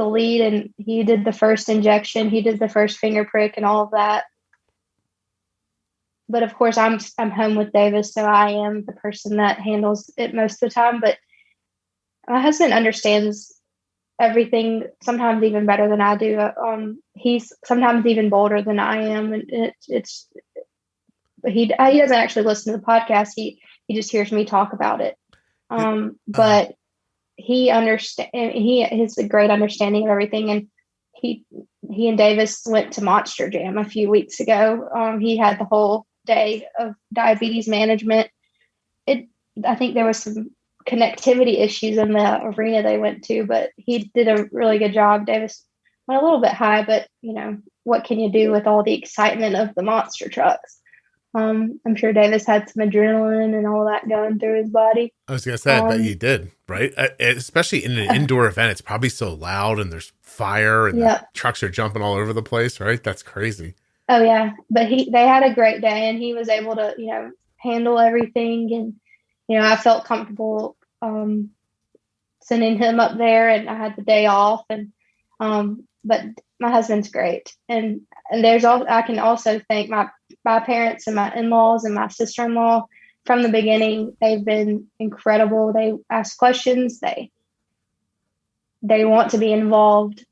lead, and he did the first injection. He did the first finger prick and all of that. But of course I'm home with Davis, so I am the person that handles it most of the time. But my husband understands everything sometimes even better than I do. He's sometimes even bolder than I am. And he doesn't actually listen to the podcast. He just hears me talk about it. But he has a great understanding of everything. And he and Davis went to Monster Jam a few weeks ago. He had the whole day of diabetes management. I think there was some connectivity issues in the arena they went to, but he did a really good job. Davis went a little bit high, but what can you do with all the excitement of the monster trucks? I'm sure Davis had some adrenaline and all that going through his body. I was going to say, I bet you did, right? Especially in an indoor event, it's probably so loud and there's fire and the trucks are jumping all over the place, right? That's crazy. Oh yeah. But they had a great day and he was able to, handle everything. And, I felt comfortable, sending him up there, and I had the day off, and, but my husband's great. And I can also thank my parents and my in-laws and my sister-in-law from the beginning. They've been incredible. They ask questions. They want to be involved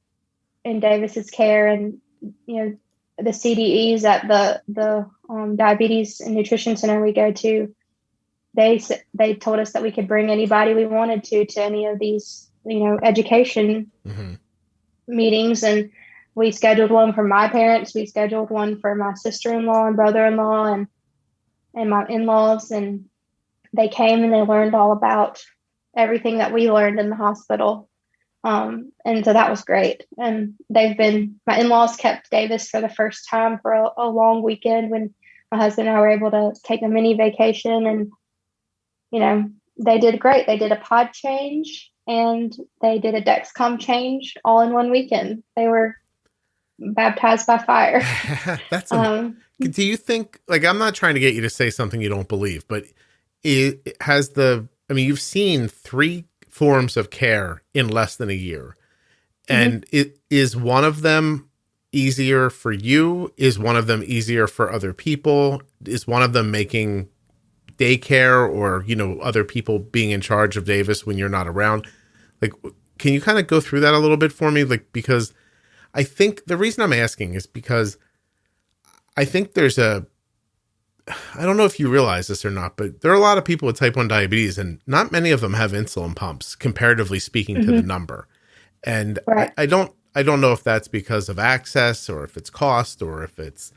in Davis's care, and, the CDEs at the diabetes and nutrition center we go to, they told us that we could bring anybody we wanted to any of these, education meetings. And we scheduled one for my parents. We scheduled one for my sister-in-law and brother-in-law and my in-laws. And they came and they learned all about everything that we learned in the hospital. And so that was great. And my in-laws kept Davis for the first time for a long weekend when my husband and I were able to take a mini vacation. And, they did great. They did a pod change and they did a Dexcom change all in one weekend. They were baptized by fire. That's do you think, I'm not trying to get you to say something you don't believe, but you've seen 3 forms of care in less than a year. And it is one of them easier for you? Is one of them easier for other people? Is one of them making daycare or, other people being in charge of Davis when you're not around? Can you kind of go through that a little bit for me? Because I think the reason I'm asking is because I think I don't know if you realize this or not, but there are a lot of people with type 1 diabetes and not many of them have insulin pumps, comparatively speaking to the number. And right. I don't know if that's because of access or if it's cost or if it's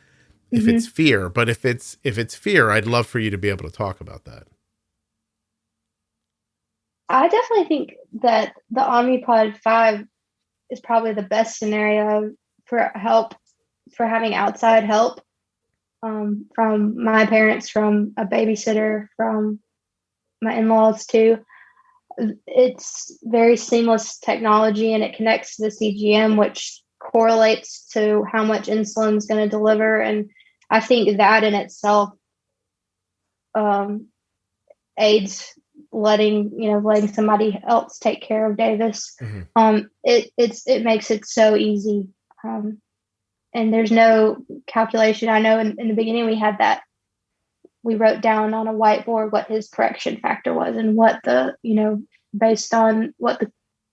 fear, but if it's fear, I'd love for you to be able to talk about that. I definitely think that the Omnipod 5 is probably the best scenario for having outside help. From my parents, from a babysitter, from my in-laws too. It's very seamless technology and it connects to the CGM, which correlates to how much insulin is going to deliver. And I think that in itself aids letting somebody else take care of Davis. It makes it so easy. And there's no calculation. I know in the beginning we had that. We wrote down on a whiteboard what his correction factor was and what based on what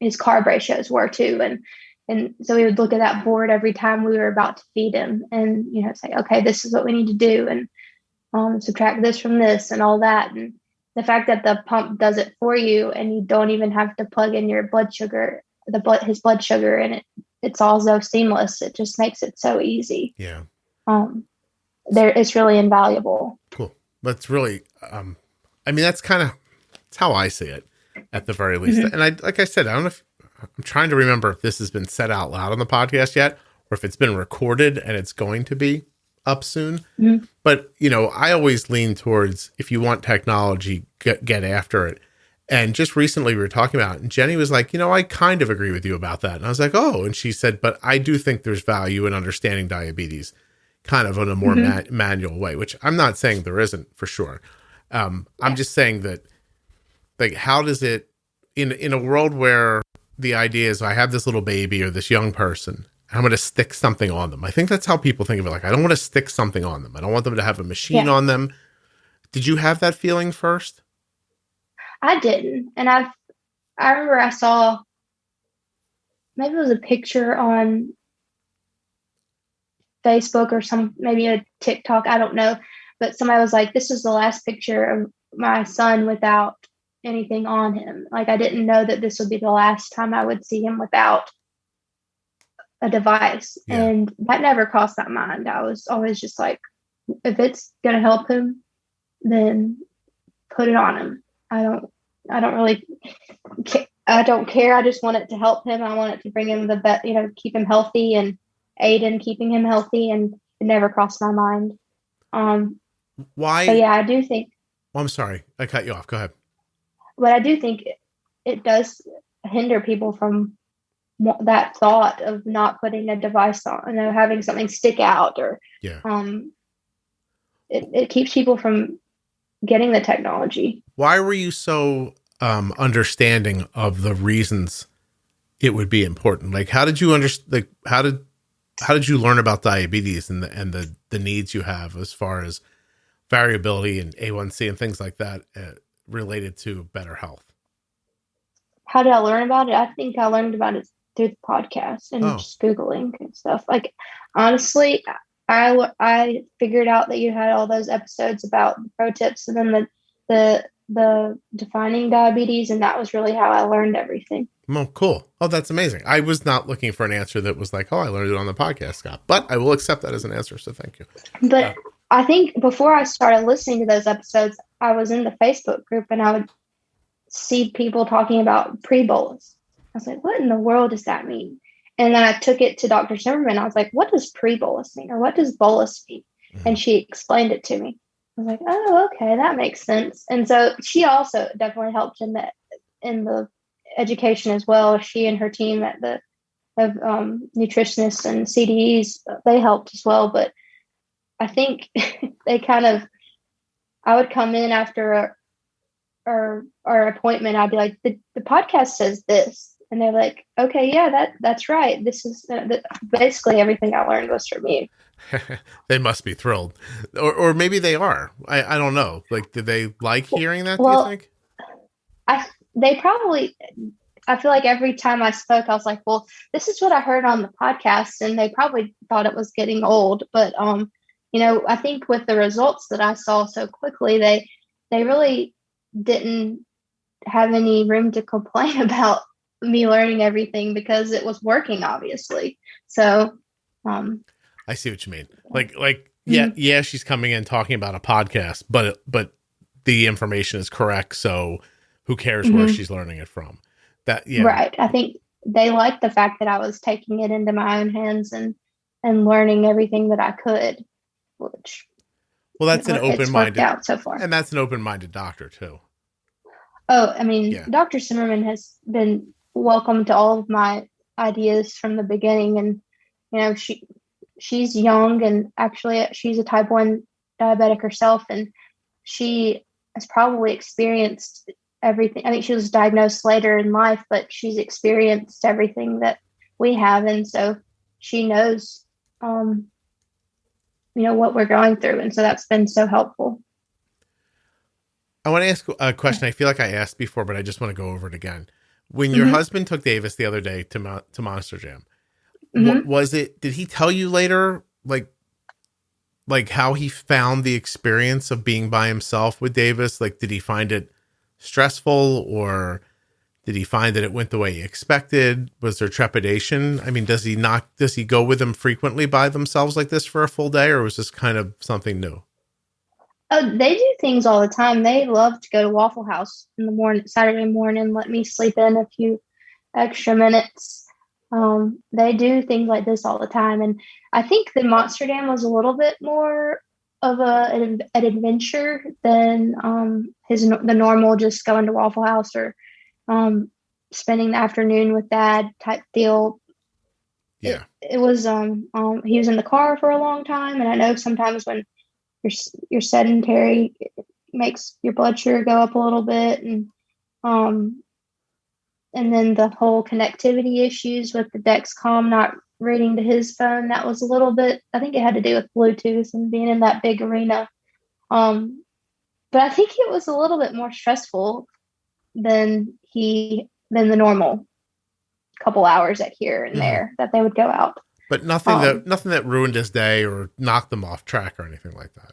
his carb ratios were too. And so we would look at that board every time we were about to feed him and, say, okay, this is what we need to do. And subtract this from this and all that. And the fact that the pump does it for you and you don't even have to plug in your blood sugar, his blood sugar, and it's all so seamless. It just makes it so easy. Yeah. It's really invaluable. Cool. That's really, that's how I see it at the very least. And like I said, I don't know if I'm trying to remember if this has been said out loud on the podcast yet, or if it's been recorded and it's going to be up soon. But, I always lean towards, if you want technology, get after it. And just recently we were talking about it, and Jenny was like, I kind of agree with you about that. And I was like, oh, and she said, but I do think there's value in understanding diabetes kind of in a more manual way, which I'm not saying there isn't for sure. I'm just saying that, how does it, in a world where the idea is I have this little baby or this young person, I'm going to stick something on them. I think that's how people think of it. I don't want to stick something on them. I don't want them to have a machine on them. Did you have that feeling first? I didn't. And I remember I saw, maybe it was a picture on Facebook or maybe a TikTok, I don't know. But somebody was like, this is the last picture of my son without anything on him. I didn't know that this would be the last time I would see him without a device. Yeah. And that never crossed my mind. I was always just like, if it's going to help him, then put it on him. I don't really I don't care. I just want it to help him. I want it to bring him the best, keep him healthy and aid in keeping him healthy. And it never crossed my mind. Why? But yeah, I do think. Oh, I'm sorry. I cut you off. Go ahead. But I do think it does hinder people from that thought of not putting a device on, having something stick out, or Yeah. It keeps people from getting the technology. Why were you so understanding of the reasons it would be important? Like, how did you understand? Like, how did you learn about diabetes and the needs you have as far as variability and A1C and things like that related to better health? How did I learn about it? I think I learned about it through the podcast and just Googling and stuff. Like, honestly, I figured out that you had all those episodes about the pro tips, and then the defining diabetes, and that was really how I learned everything. Oh, cool. Oh, that's amazing. I was not looking for an answer that was like, oh, I learned it on the podcast, Scott, but I will accept that as an answer. So thank you. But I think before I started listening to those episodes, I was in the Facebook group and I would see people talking about pre-bolus. I was like, what in the world does that mean? And then I took it to Dr. Zimmerman. I was like, what does pre-bolus mean? Or what does bolus mean? Mm-hmm. And she explained it to me. I was like, oh, okay, that makes sense. And so she also definitely helped in the education as well. She and her team at of nutritionists and CDEs, they helped as well. But I think I would come in after our appointment. I'd be like, the podcast says this. And they're like, okay, yeah, that's right. This is basically everything I learned was from you. They must be thrilled. Or maybe they are. I don't know. Like, did they like hearing that, do you think? They probably, I feel like every time I spoke, I was like, well, this is what I heard on the podcast. And they probably thought it was getting old. But, I think with the results that I saw so quickly, they really didn't have any room to complain about me learning everything because it was working, obviously. So, I see what you mean. Yeah, she's coming in talking about a podcast, but the information is correct. So who cares where she's learning it from? Right. I think they liked the fact that I was taking it into my own hands and learning everything that I could, which, well, that's an open-minded out so far. And that's an open-minded doctor too. Oh, I mean, yeah. Dr. Zimmerman has been welcome to all of my ideas from the beginning. And, she's young, and actually she's a type 1 diabetic herself. And she has probably experienced everything. I think she was diagnosed later in life, but she's experienced everything that we have. And so she knows, what we're going through. And so that's been so helpful. I want to ask a question. I feel like I asked before, but I just want to go over it again. When your husband took Davis the other day to Monster Jam, what was it? Did he tell you later, like how he found the experience of being by himself with Davis? Like, did he find it stressful, or did he find that it went the way he expected? Was there trepidation? I mean, does he go with them frequently by themselves like this for a full day, or was this kind of something new? Oh, they do things all the time. They love to go to Waffle House in the morning, Saturday morning, let me sleep in a few extra minutes. They do things like this all the time. And I think the Monster Jam was a little bit more of an adventure than the normal just going to Waffle House or spending the afternoon with Dad type deal. Yeah. It was he was in the car for a long time, and I know sometimes when you're sedentary, it makes your blood sugar go up a little bit, and then the whole connectivity issues with the Dexcom not reading to his phone, that was a little bit, I think it had to do with Bluetooth and being in that big arena. But I think it was a little bit more stressful than the normal couple hours at here and there that they would go out. But nothing that ruined his day or knocked them off track or anything like that.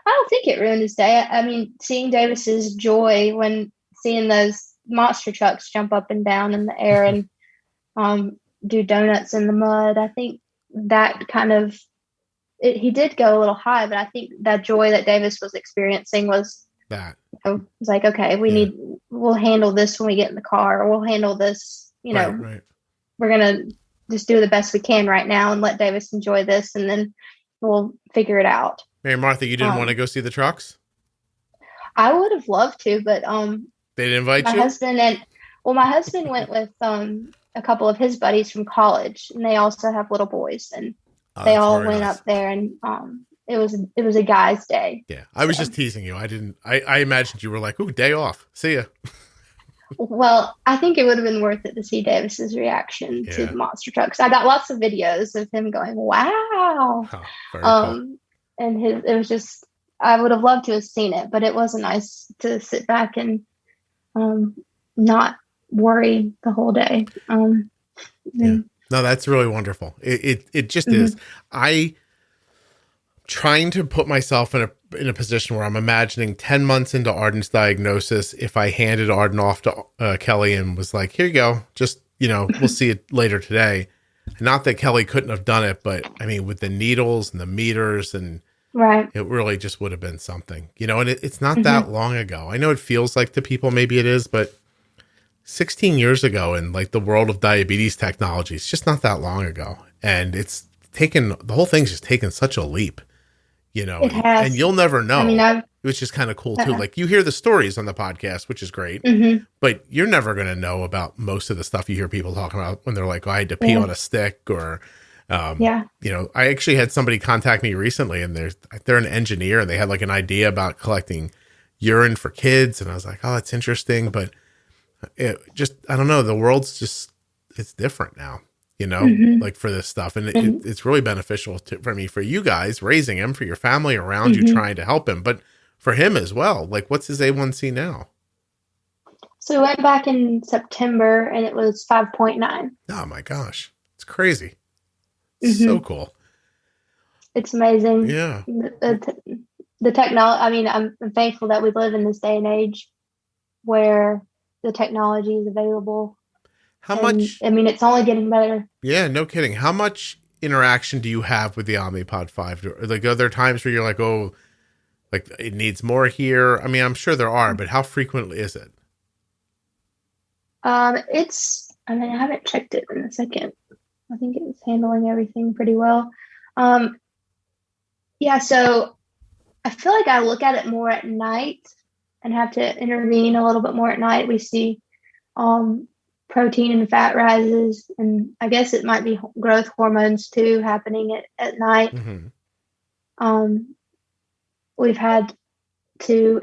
I don't think it ruined his day. I mean, seeing Davis's joy when seeing those monster trucks jump up and down in the air and do donuts in the mud, I think that kind of he did go a little high, but I think that joy that Davis was experiencing was that. It was like, okay, we'll handle this when we get in the car, or we'll handle this, right. We're going to just do the best we can right now and let Davis enjoy this, and then we'll figure it out. Mary Martha, you didn't want to go see the trucks? I would have loved to, but They didn't invite my you? my husband went with a couple of his buddies from college, and they also have little boys, and they That's all very went nice. up there, and it was a guy's day. Yeah, I was just teasing you. I imagined you were like, ooh, day off. See ya. Well, I think it would have been worth it to see Davis's reaction to the monster trucks. I got lots of videos of him going, "Wow!" Oh, very cool. And it was just, I would have loved to have seen it, but it wasn't nice to sit back and not worry the whole day. Yeah. No, that's really wonderful. It just is. I trying to put myself in a position where I'm imagining 10 months into Arden's diagnosis, if I handed Arden off to Kelly and was like, here you go, just, we'll see it later today. Not that Kelly couldn't have done it, but I mean, with the needles and the meters, and right, it really just would have been something, and it's not that long ago. I know it feels like to people, maybe it is, but 16 years ago in like the world of diabetes technology, it's just not that long ago. And the whole thing's just taken such a leap. It has. And you'll never know. I mean, which is kind of cool too. Like you hear the stories on the podcast, which is great, but you're never going to know about most of the stuff you hear people talking about when they're like, oh, I had to pee on a stick, or, I actually had somebody contact me recently, and they're an engineer, and they had like an idea about collecting urine for kids. And I was like, oh, that's interesting. But I don't know. The world's it's different now. Like for this stuff. And it's really beneficial for you guys raising him, for your family around you, trying to help him, but for him as well. Like, what's his A1C now? So we went back in September and it was 5.9. Oh my gosh. It's crazy. So cool. It's amazing. Yeah. The technology, I mean, I'm thankful that we live in this day and age where the technology is available. How much? I mean, it's only getting better. Yeah, no kidding. How much interaction do you have with the Omnipod 5? Like, are there times where you're like, oh, like it needs more here? I mean, I'm sure there are, but how frequently is it? I haven't checked it in a second. I think it's handling everything pretty well. So I feel like I look at it more at night and have to intervene a little bit more at night. We see protein and fat rises, and I guess it might be growth hormones too happening at night. We've had to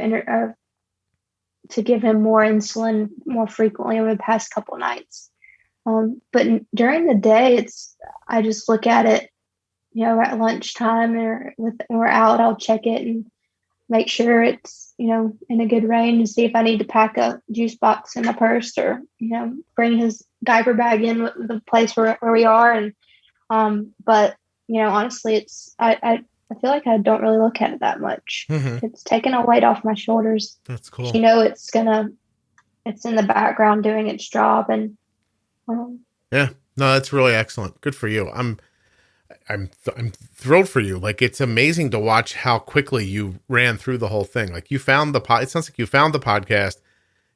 give him more insulin more frequently over the past couple of nights. But during the day, I just look at it, at lunchtime or when we're out, I'll check it and make sure it's, in a good range, and see if I need to pack a juice box in my purse, or, bring his diaper bag in with the place where we are. And, but, honestly, I feel like I don't really look at it that much. It's taking a weight off my shoulders. That's cool. It's in the background doing its job. And, yeah, no, that's really excellent. Good for you. I'm thrilled for you. Like, it's amazing to watch how quickly you ran through the whole thing. Like, you found it sounds like you found the podcast.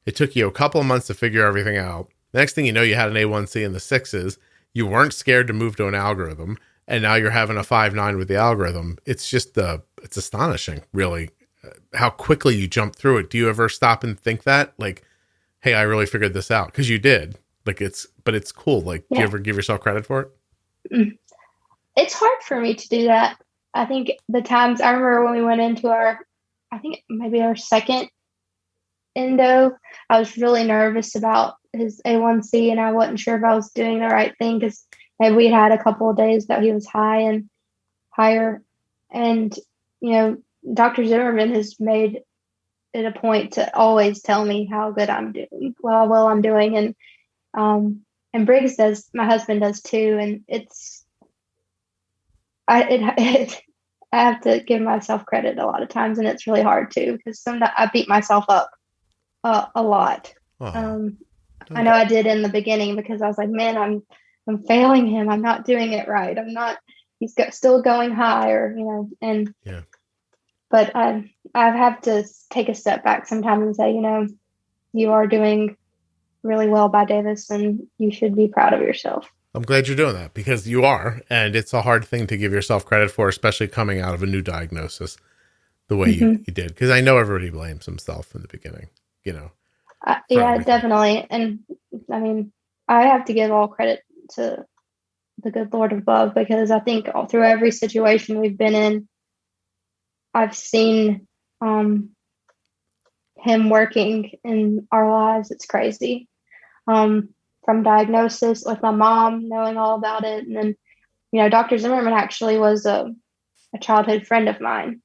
It took you a couple of months to figure everything out. Next thing you know, you had an A1C in the 6s. You weren't scared to move to an algorithm, and now you're having a 5.9 with the algorithm. It's just it's astonishing, really, how quickly you jumped through it. Do you ever stop and think that, like, hey, I really figured this out? Because you did. Like, but it's cool. Like, do you ever give yourself credit for it? It's hard for me to do that. I think the times I remember when we went into our second endo, I was really nervous about his A1C, and I wasn't sure if I was doing the right thing, because maybe we had a couple of days that he was higher. And, Dr. Zimmerman has made it a point to always tell me how good I'm doing, well I'm doing. And Briggs does, my husband does too. And I have to give myself credit a lot of times, and it's really hard too, because sometimes I beat myself up a lot. I know I did in the beginning, because I was like, man, I'm failing him. I'm not doing it right. He's still going higher, but I have to take a step back sometimes and say, you are doing really well by Davis, and you should be proud of yourself. I'm glad you're doing that because you are. And it's a hard thing to give yourself credit for, especially coming out of a new diagnosis the way you did. Because I know everybody blames himself in the beginning, Yeah, everything. definitely. And I mean, I have to give all credit to the good Lord above, because I think all through every situation we've been in, I've seen him working in our lives. It's crazy. From diagnosis with my mom, knowing all about it. And then, Dr. Zimmerman actually was a childhood friend of mine.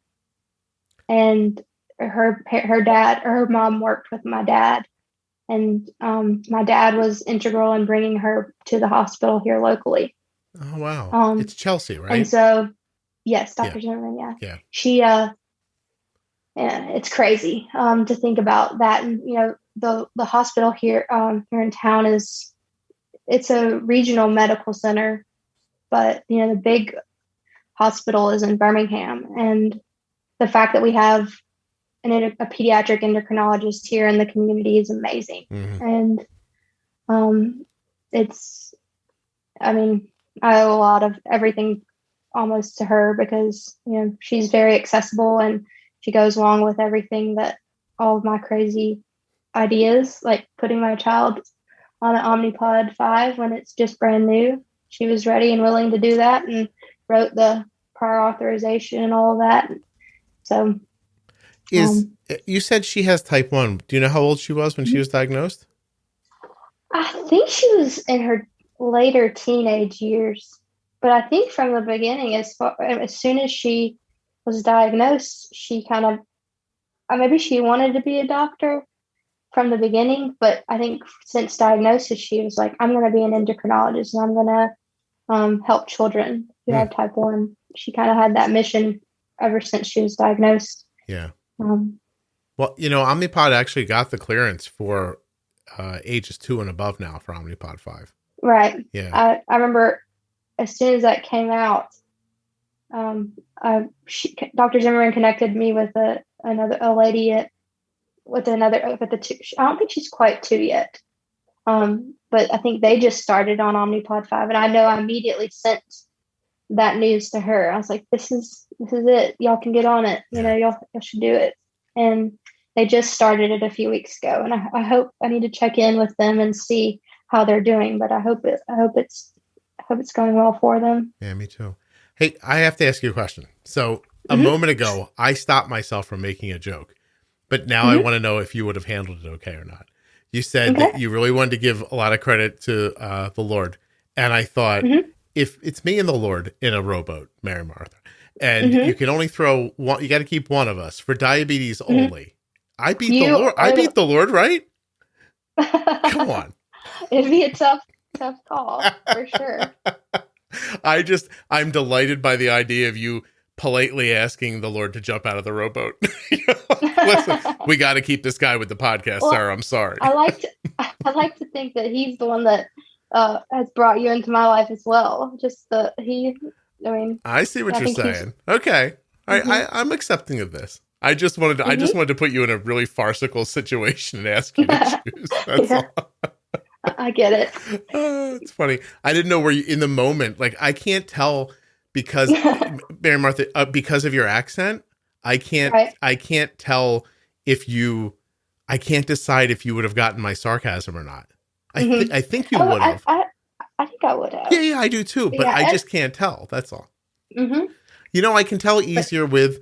And her mom worked with my dad. And my dad was integral in bringing her to the hospital here locally. Oh, wow. It's Chelsea, right? And so, yes, Dr. Zimmerman, yeah. She, it's crazy to think about that. And, the hospital here in town it's a regional medical center, but, the big hospital is in Birmingham. And the fact that we have a pediatric endocrinologist here in the community is amazing. And I owe a lot of everything almost to her, because, she's very accessible and she goes along with everything, that all of my crazy ideas, like putting my child on an Omnipod 5 when it's just brand new. She was ready and willing to do that and wrote the prior authorization and all of that. So you said she has type 1. Do you know how old she was when she was diagnosed? I think she was in her later teenage years, but I think from the beginning, as soon as she was diagnosed, she kind of, maybe she wanted to be a doctor from the beginning, but I think since diagnosis, she was like, I'm going to be an endocrinologist and I'm going to help children who have type 1. She kind of had that mission ever since she was diagnosed. Yeah. Well, Omnipod actually got the clearance for ages 2 and above now for Omnipod 5. Right. Yeah. I remember as soon as that came out, Dr. Zimmerman connected me with a lady I don't think she's quite 2 yet. But I think they just started on Omnipod 5, and I know I immediately sent that news to her. I was like, this is it. Y'all can get on it. Y'all should do it. And they just started it a few weeks ago. And I need to check in with them and see how they're doing, but I hope it's going well for them. Yeah, me too. Hey, I have to ask you a question. So a moment ago, I stopped myself from making a joke, but now I want to know if you would have handled it okay or not. You said that you really wanted to give a lot of credit to the Lord. And I thought, if it's me and the Lord in a rowboat, Mary Martha, and you can only throw one, you got to keep one of us for diabetes only. I beat the Lord. I beat the Lord, right? Come on. It'd be a tough call for sure. I'm delighted by the idea of you politely asking the Lord to jump out of the rowboat. Listen, we got to keep this guy with the podcast, sir. I'm sorry. I like to think that he's the one that has brought you into my life as well. I see what you're saying. Okay. I'm accepting of this. I just wanted to put you in a really farcical situation and ask you to choose. That's all. I get it. It's funny. I didn't know where you in the moment. Like, I can't tell because Mary Martha, because of your accent, I can't tell I can't decide if you would have gotten my sarcasm or not. I think you would have. I think I would have. Yeah, I do too. But I just can't tell. That's all. I can tell easier with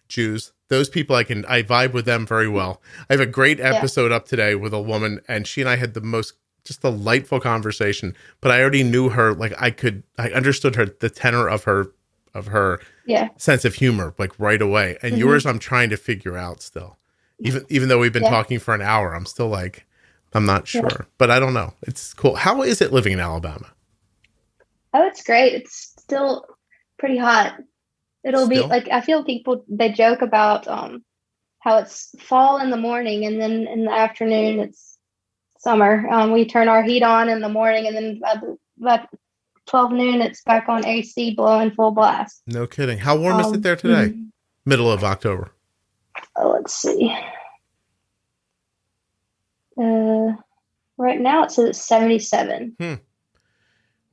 Jews. Those people I vibe with them very well. I have a great episode up today with a woman, and she and I had the most just delightful conversation, but I already knew her. Like I understood the tenor of her sense of humor, like right away. And yours, I'm trying to figure out still, even though we've been talking for an hour, I'm still like, I'm not sure, but I don't know. It's cool. How is it living in Alabama? Oh, it's great. It's still pretty hot. It'll be like, I feel people, they joke about how it's fall in the morning and then in the afternoon it's summer. We turn our heat on in the morning and then by 12 noon it's back on AC blowing full blast. No kidding. How warm is it there today? Middle of October. Let's see. Right now it says it's 77.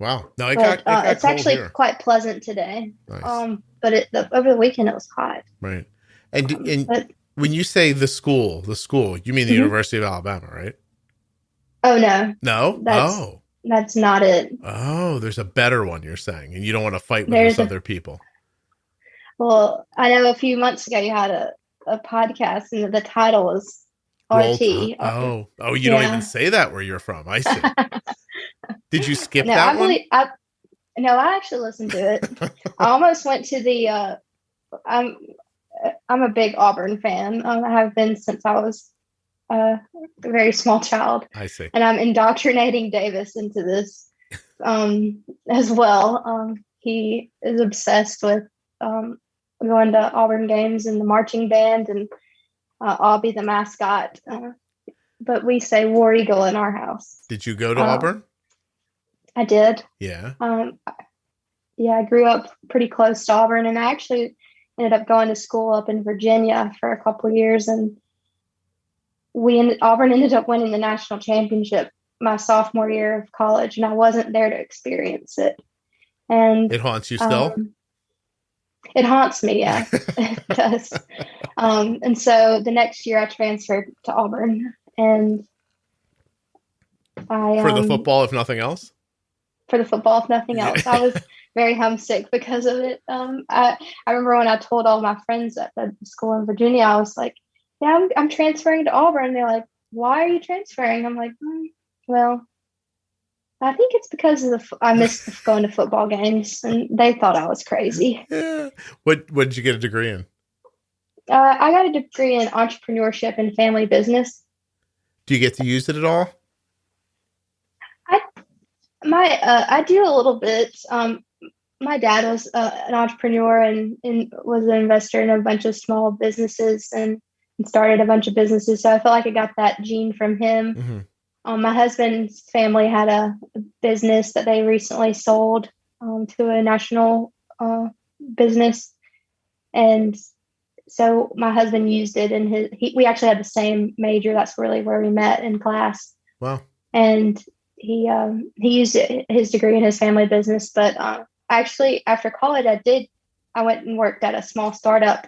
Wow. No, it But got it's cold actually here. quite pleasant today. Nice. But over the weekend it was hot. Right. And But when you say the school, you mean the mhm. University of Alabama, right? Oh no, No? that's Oh. that's not it. Oh, there's a better one you're saying, and you don't want to fight with There's this a other people. Well, I know a few months ago you had a podcast and the title was Roll RT. Oh, you don't even Yeah. say that where you're from. I see. Did you skip No, that one? I actually listened to it. I almost went to the I'm a big Auburn fan. I have been since I was a very small child. I see. And I'm indoctrinating Davis into this as well. He is obsessed with going to Auburn games and the marching band, and I'll be the mascot. But we say War Eagle in our house. Did you go to Auburn? I did. Yeah. Yeah, I grew up pretty close to Auburn, and I actually ended up going to school up in Virginia for a couple of years, and Auburn ended up winning the national championship my sophomore year of college, and I wasn't there to experience it. And it haunts you still? It haunts me, yeah. It does. And so the next year I transferred to Auburn, and for the football, if nothing else? For the football, if nothing else. I was very homesick because of it. I remember when I told all my friends at the school in Virginia, I was like, yeah, I'm transferring to Auburn. And they're like, why are you transferring? I'm like, well, I think it's because of I missed going to football games, and they thought I was crazy. Yeah. What did you get a degree in? I got a degree in entrepreneurship and family business. Do you get to use it at all? I do a little bit. My dad was an entrepreneur and was an investor in a bunch of small businesses and started a bunch of businesses. So I feel like I got that gene from him. Mm-hmm. My husband's family had a business that they recently sold to a national business. And so my husband used it in we actually had the same major. That's really where we met in class. Wow. And he used his degree in his family business. But actually after college, I went and worked at a small startup.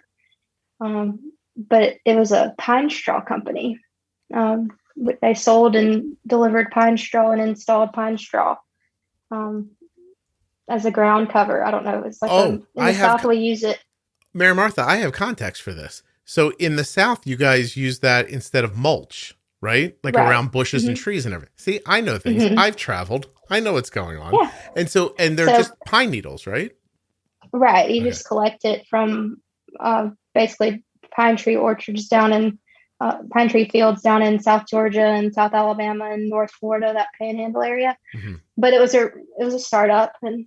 But it was a pine straw company. They sold and delivered pine straw and installed pine straw as a ground cover. I don't know. It's like in the South we use it. Mary Martha, I have context for this. So in the South, you guys use that instead of mulch, right? Like around bushes and trees and everything. See, I know things. I've traveled. I know what's going on. Yeah. And they're just pine needles, right? Right. You just collect it from basically pine tree orchards down in pine tree fields down in South Georgia and South Alabama and North Florida, that panhandle area. Mm-hmm. But it was a startup, and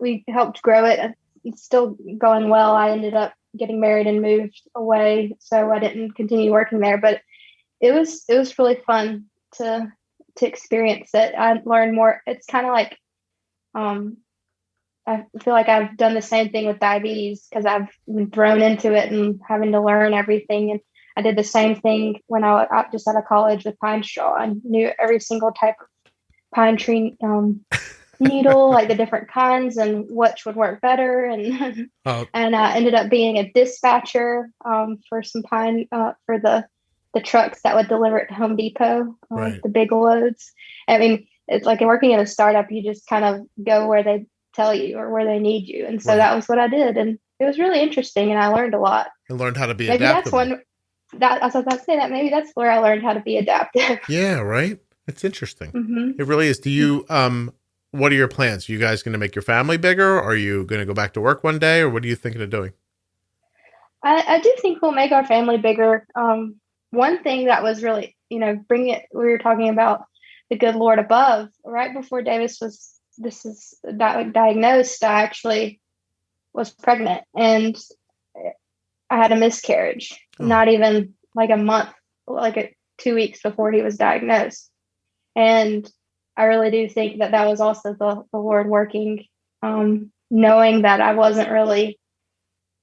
we helped grow it. It's still going well. I ended up getting married and moved away, so I didn't continue working there. But it was really fun to experience it. I learned more. It's kind of like I feel like I've done the same thing with diabetes because I've been thrown into it and having to learn everything. And I did the same thing when I was just out of college with pine straw. I knew every single type of pine tree needle, like the different kinds and which would work better. And and I ended up being a dispatcher for some pine for the trucks that would deliver it to Home Depot, the big loads. I mean, it's like working at a startup, you just kind of go where they tell you or where they need you. And so that was what I did. And it was really interesting, and I learned a lot. I learned how to be maybe adaptable. I was about to say that maybe that's where I learned how to be adaptive. Yeah, right. It's interesting. Mm-hmm. It really is. Do you what are your plans? Are you guys going to make your family bigger? Are you going to go back to work one day, or what are you thinking of doing? I do think we'll make our family bigger. One thing that was really, we were talking about the good Lord above. Right before Davis was diagnosed, I actually was pregnant, and I had a miscarriage. Not even like a month, 2 weeks before he was diagnosed. And I really do think that was also the Lord working, knowing that I wasn't really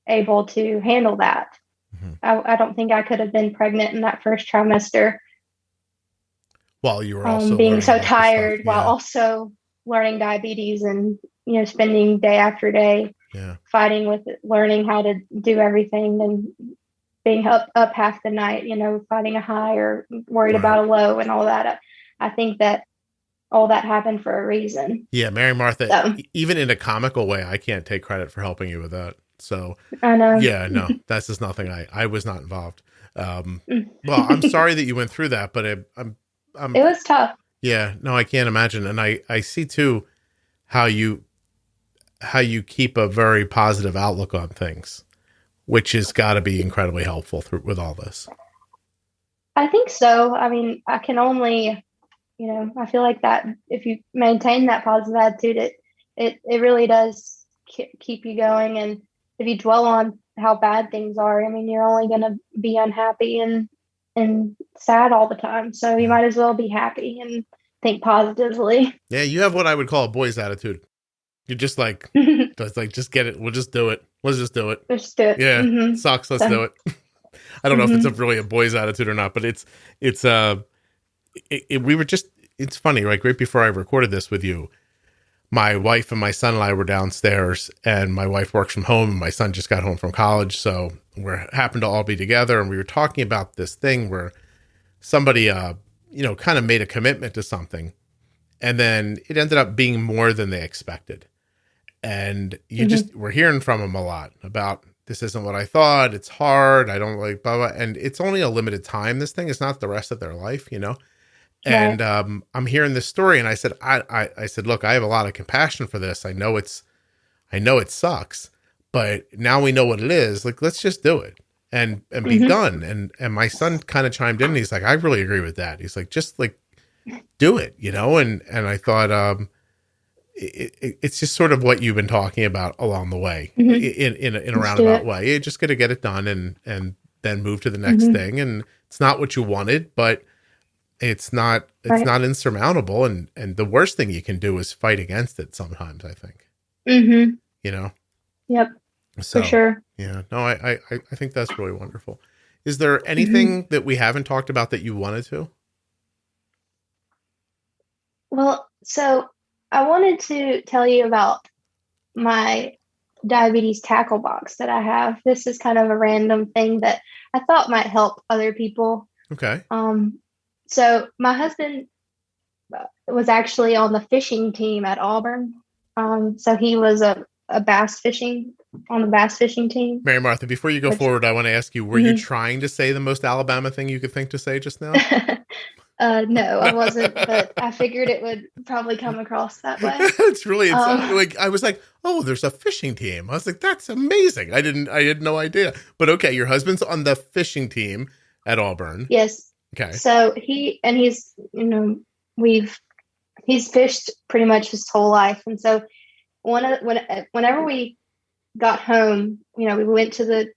able to handle that. Mm-hmm. I don't think I could have been pregnant in that first trimester. While you were also being so tired, while also learning diabetes and, spending day after day fighting with it, learning how to do everything and being up half the night, fighting a high or worried about a low and all that. I think that all that happened for a reason. Yeah, Mary Martha, even in a comical way, I can't take credit for helping you with that. So I know. Yeah, no, that's just nothing. I was not involved. Well, I'm sorry that you went through that, but it was tough. Yeah, no, I can't imagine. And I see too how you keep a very positive outlook on things, which has got to be incredibly helpful with all this. I think so. I mean, I can only, I feel like that if you maintain that positive attitude, it really does keep you going. And if you dwell on how bad things are, I mean, you're only going to be unhappy and sad all the time. So you might as well be happy and think positively. Yeah, you have what I would call a boy's attitude. You're just like, just get it. We'll just do it. Let's just do it. Let's do it. Yeah, sucks. Let's do it. I don't know if it's really a boy's attitude or not, but it's funny. Like right before I recorded this with you, my wife and my son and I were downstairs, and my wife works from home and my son just got home from college. So we happened to all be together, and we were talking about this thing where somebody, kind of made a commitment to something, and then it ended up being more than they expected. And we're hearing from them a lot about, this isn't what I thought. It's hard. I don't like blah, blah. And it's only a limited time. This thing is not the rest of their life, And I'm hearing this story, and I said, I said, look, I have a lot of compassion for this. I know it sucks, but now we know what it is. Like, let's just do it and be done. And my son kind of chimed in, and he's like, I really agree with that. He's like, just like do it, And I thought, it's just sort of what you've been talking about along the way in a roundabout way. You're just going to get it done and then move to the next thing. And it's not what you wanted, but it's not insurmountable. And the worst thing you can do is fight against it sometimes, I think. Yep. So, for sure. Yeah. No, I think that's really wonderful. Is there anything that we haven't talked about that you wanted to? Well, so I wanted to tell you about my diabetes tackle box that I have. This is kind of a random thing that I thought might help other people. Okay. So my husband was actually on the fishing team at Auburn. So he was on the bass fishing team. Mary Martha, before you go forward, I want to ask you, were you trying to say the most Alabama thing you could think to say just now? No, I wasn't, but I figured it would probably come across that way. It's like, I was like, oh, there's a fishing team. I was like, that's amazing. I had no idea. But okay, your husband's on the fishing team at Auburn. Yes. Okay. So he's fished pretty much his whole life. And so whenever we got home, we went to the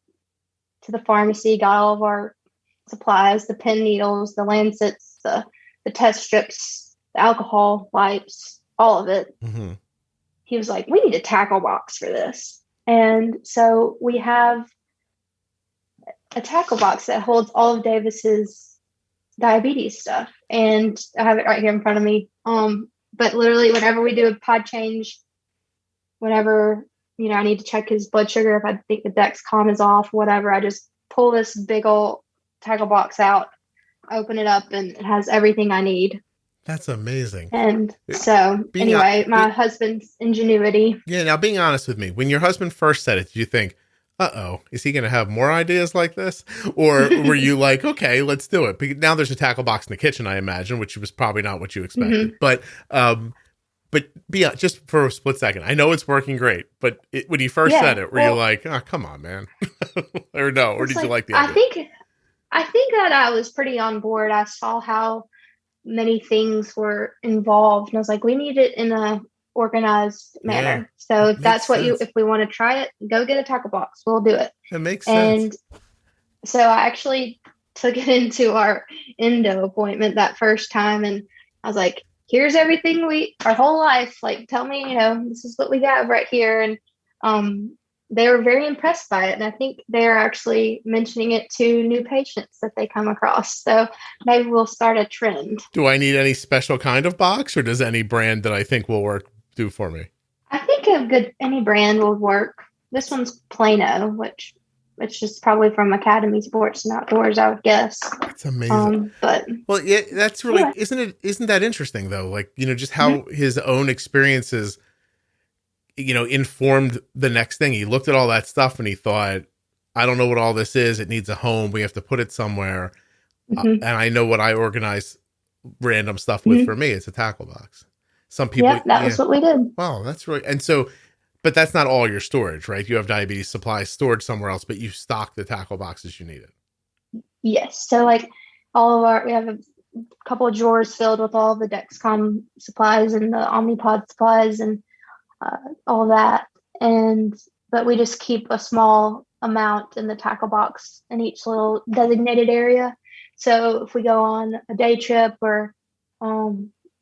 pharmacy, got all of our supplies, the pen needles, the lancets, the test strips, the alcohol wipes, all of it. He was like, we need a tackle box for this. And so we have a tackle box that holds all of Davis's diabetes stuff. And I have it right here in front of me. But literally whenever we do a pod change, whenever, I need to check his blood sugar, if I think the Dexcom is off, whatever, I just pull this big old tackle box out, open it up, and it has everything I need. That's amazing. And so my husband's ingenuity. Yeah. Now being honest with me, when your husband first said it, did you think, is he going to have more ideas like this? Or were you like, okay, let's do it? Because now there's a tackle box in the kitchen, I imagine, which was probably not what you expected. But just for a split second, I know it's working great, but when you first said it, were you like, oh, come on, man? Or no? Or did you like the idea? I think that I was pretty on board. I saw how many things were involved, and I was like, we need it in a organized manner. So if that's what if we want to try it, go get a tackle box. We'll do it. It makes sense. And so I actually took it into our endo appointment that first time, and I was like, here's everything our whole life. Like, tell me, this is what we got right here. And they were very impressed by it. And I think they're actually mentioning it to new patients that they come across. So maybe we'll start a trend. Do I need any special kind of box, or does any brand that I think will work do for me? I think any brand will work. This one's Plano, which is probably from Academy Sports and Outdoors, I would guess. That's amazing. But well, yeah, that's really, anyway. isn't that interesting though? Like, just how his own experiences, informed the next thing. He looked at all that stuff and he thought, I don't know what all this is. It needs a home. We have to put it somewhere. And I know what I organize random stuff with. For me, it's a tackle box. Some people, that was what we did. Wow, that's really, and so, but that's not all your storage, right? You have diabetes supplies stored somewhere else, but you stock the tackle boxes you needed. Yes. So like we have a couple of drawers filled with all the Dexcom supplies and the Omnipod supplies and all that. But we just keep a small amount in the tackle box in each little designated area. So if we go on a day trip or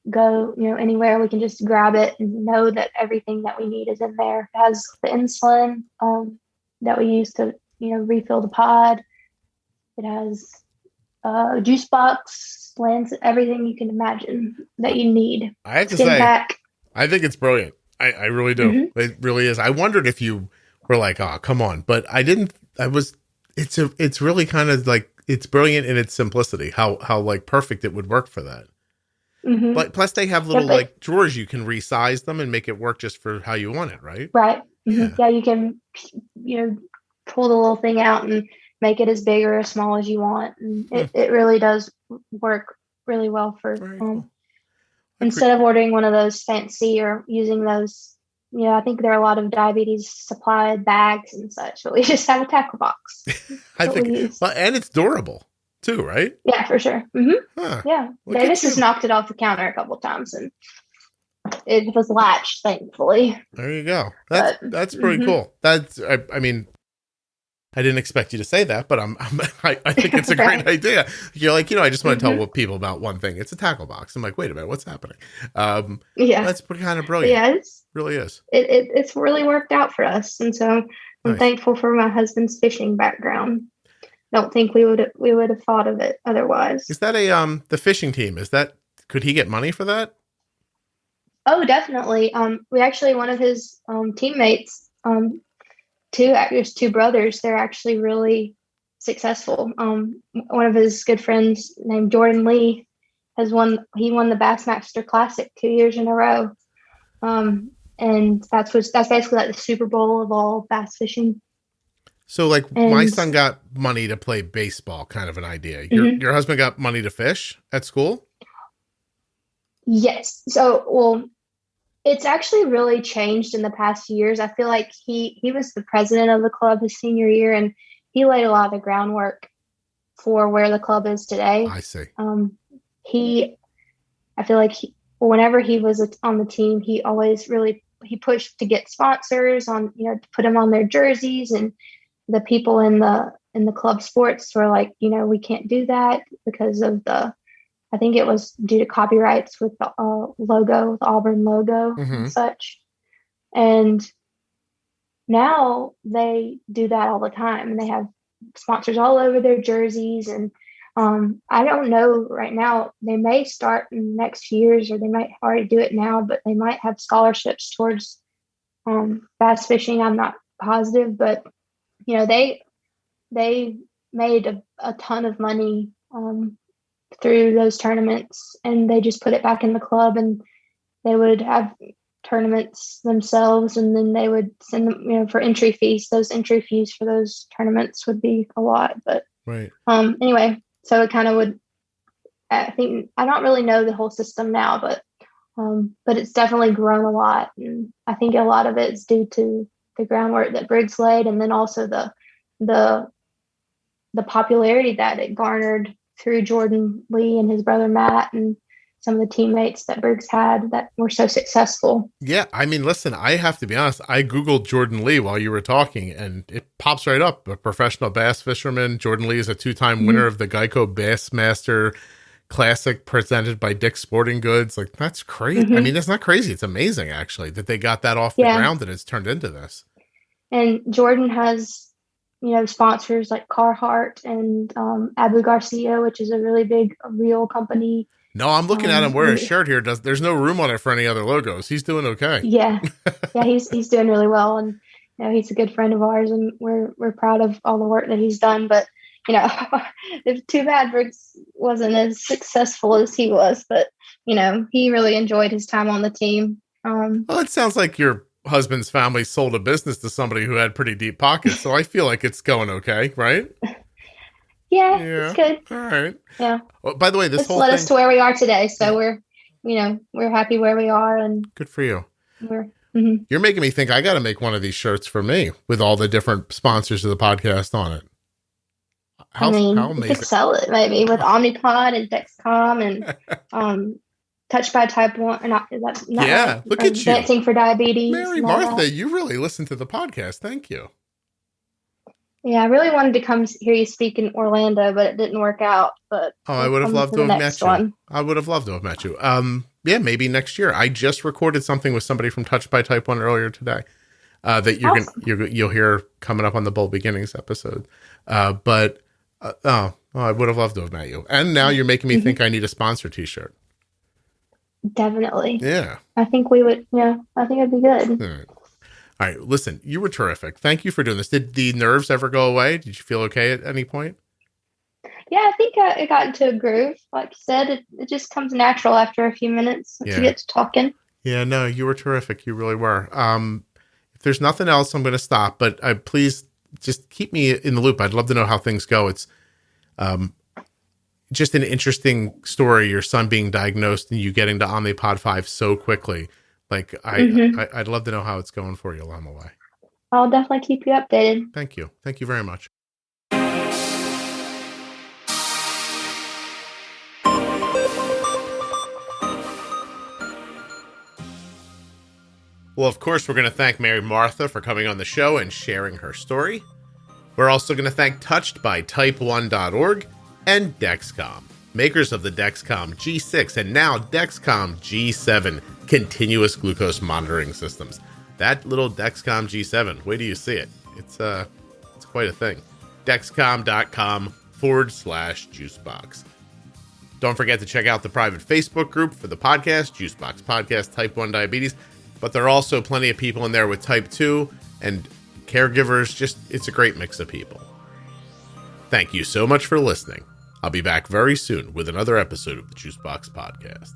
go anywhere, we can just grab it and know that everything that we need is in there. It has the insulin that we use to refill the pod. It has Juicebox, lens, everything you can imagine that you need. I have to say, pack. I think it's brilliant. I really do. It really is. I wondered if you were like, oh, come on, but I didn't. It's really kind of like, it's brilliant in its simplicity. How like perfect it would work for that. But plus they have little like drawers, you can resize them and make it work just for how you want it, right? Right. Yeah, you can pull the little thing out and make it as big or as small as you want. And it really does work really well for cool. Instead of ordering one of those fancy or using those, I think there are a lot of diabetes supplied bags and such, but we just have a tackle box. I think, well, and it's durable too, right? Yeah, for sure. Yeah. Davis has knocked it off the counter a couple of times and it was latched, thankfully. There you go. That's pretty cool. I mean, I didn't expect you to say that, but I think it's a great idea. You're like, I just want to tell people about one thing. It's a tackle box. I'm like, wait a minute, what's happening? That's pretty kind of brilliant. Yeah, it really is. It's really worked out for us, and so I'm thankful for my husband's fishing background. Don't think we would have thought of it otherwise. Is that the fishing team? Could he get money for that? Oh, definitely. We actually, one of his teammates, there's two brothers. They're actually really successful. One of his good friends named Jordan Lee won the Bassmaster Classic 2 years in a row. And that's basically like the Super Bowl of all bass fishing. So like my son got money to play baseball, kind of an idea. Your husband got money to fish at school? Yes. So, well, it's actually really changed in the past years. I feel like he was the president of the club his senior year, and he laid a lot of the groundwork for where the club is today. I see. I feel like whenever he was on the team, he always he pushed to get sponsors on, to put them on their jerseys, and the people in the club sports were like, we can't do that because of I think it was due to copyrights with the logo, the Auburn logo and such. And now they do that all the time, and they have sponsors all over their jerseys. And I don't know right now, they may start in the next few years, or they might already do it now, but they might have scholarships towards bass fishing. I'm not positive, but they made a ton of money through those tournaments, and they just put it back in the club, and they would have tournaments themselves, and then they would send them, for entry fees. Those entry fees for those tournaments would be a lot, but anyway, so it kind of would, I don't really know the whole system now, but it's definitely grown a lot. And I think a lot of it is due to the groundwork that Briggs laid, and then also the popularity that it garnered through Jordan Lee and his brother Matt and some of the teammates that Briggs had that were so successful. Yeah. I mean, listen, I have to be honest. I Googled Jordan Lee while you were talking, and it pops right up. A professional bass fisherman. Jordan Lee is a 2-time winner of the Geico Bassmaster Classic presented by Dick's Sporting Goods. Like, that's crazy. I mean, it's not crazy. It's amazing, actually, that they got that off the ground and it's turned into this. And Jordan has, sponsors like Carhartt and Abu Garcia, which is a really big real company. No, I'm looking at him wearing a shirt here. There's no room on it for any other logos. He's doing okay. Yeah. Yeah, he's doing really well. And, he's a good friend of ours, and we're proud of all the work that he's done. But, it's too bad Briggs wasn't as successful as he was. But, he really enjoyed his time on the team. Well, it sounds like your husband's family sold a business to somebody who had pretty deep pockets. So I feel like it's going okay, right? Yeah, it's good. All right. Yeah. Well, by the way, this whole led us to where we are today. So we're happy where we are, and good for you. Mm-hmm. You're making me think I got to make one of these shirts for me with all the different sponsors of the podcast on it. How amazing! You could sell it maybe with Omnipod and Dexcom and Touched by Type 1. Or not, that's not yeah, right. Look at you. Advancing for Diabetes. Mary Martha, you really listen to the podcast. Thank you. Yeah, I really wanted to come hear you speak in Orlando, but it didn't work out. But I would have loved to have met you. I would have loved to have met you. Yeah, maybe next year. I just recorded something with somebody from Touched by Type 1 earlier today that you'll hear coming up on the Bold Beginnings episode. I would have loved to have met you. And now you're making me think I need a sponsor t-shirt. Definitely. Yeah. I think we would. Yeah, I think it'd be good. All right. Listen, you were terrific. Thank you for doing this. Did the nerves ever go away? Did you feel okay at any point? Yeah, I think it got into a groove. Like you said, it just comes natural after a few minutes to get to talking. Yeah, no, you were terrific. You really were. If there's nothing else, I'm going to stop. But please just keep me in the loop. I'd love to know how things go. It's just an interesting story. Your son being diagnosed and you getting to Omnipod 5 so quickly. Like, I'd love to know how it's going for you along the way. I'll definitely keep you updated. Thank you. Thank you very much. Well, of course, we're going to thank Mary Martha for coming on the show and sharing her story. We're also going to thank touchedbytype1.org and Dexcom, makers of the Dexcom G6 and now Dexcom G7 continuous glucose monitoring systems. That little Dexcom G7, wait till you see it. It's quite a thing. Dexcom.com/Juicebox. Don't forget to check out the private Facebook group for the podcast, Juicebox Podcast Type 1 Diabetes. But there are also plenty of people in there with Type 2 and caregivers. It's a great mix of people. Thank you so much for listening. I'll be back very soon with another episode of the Juicebox Podcast.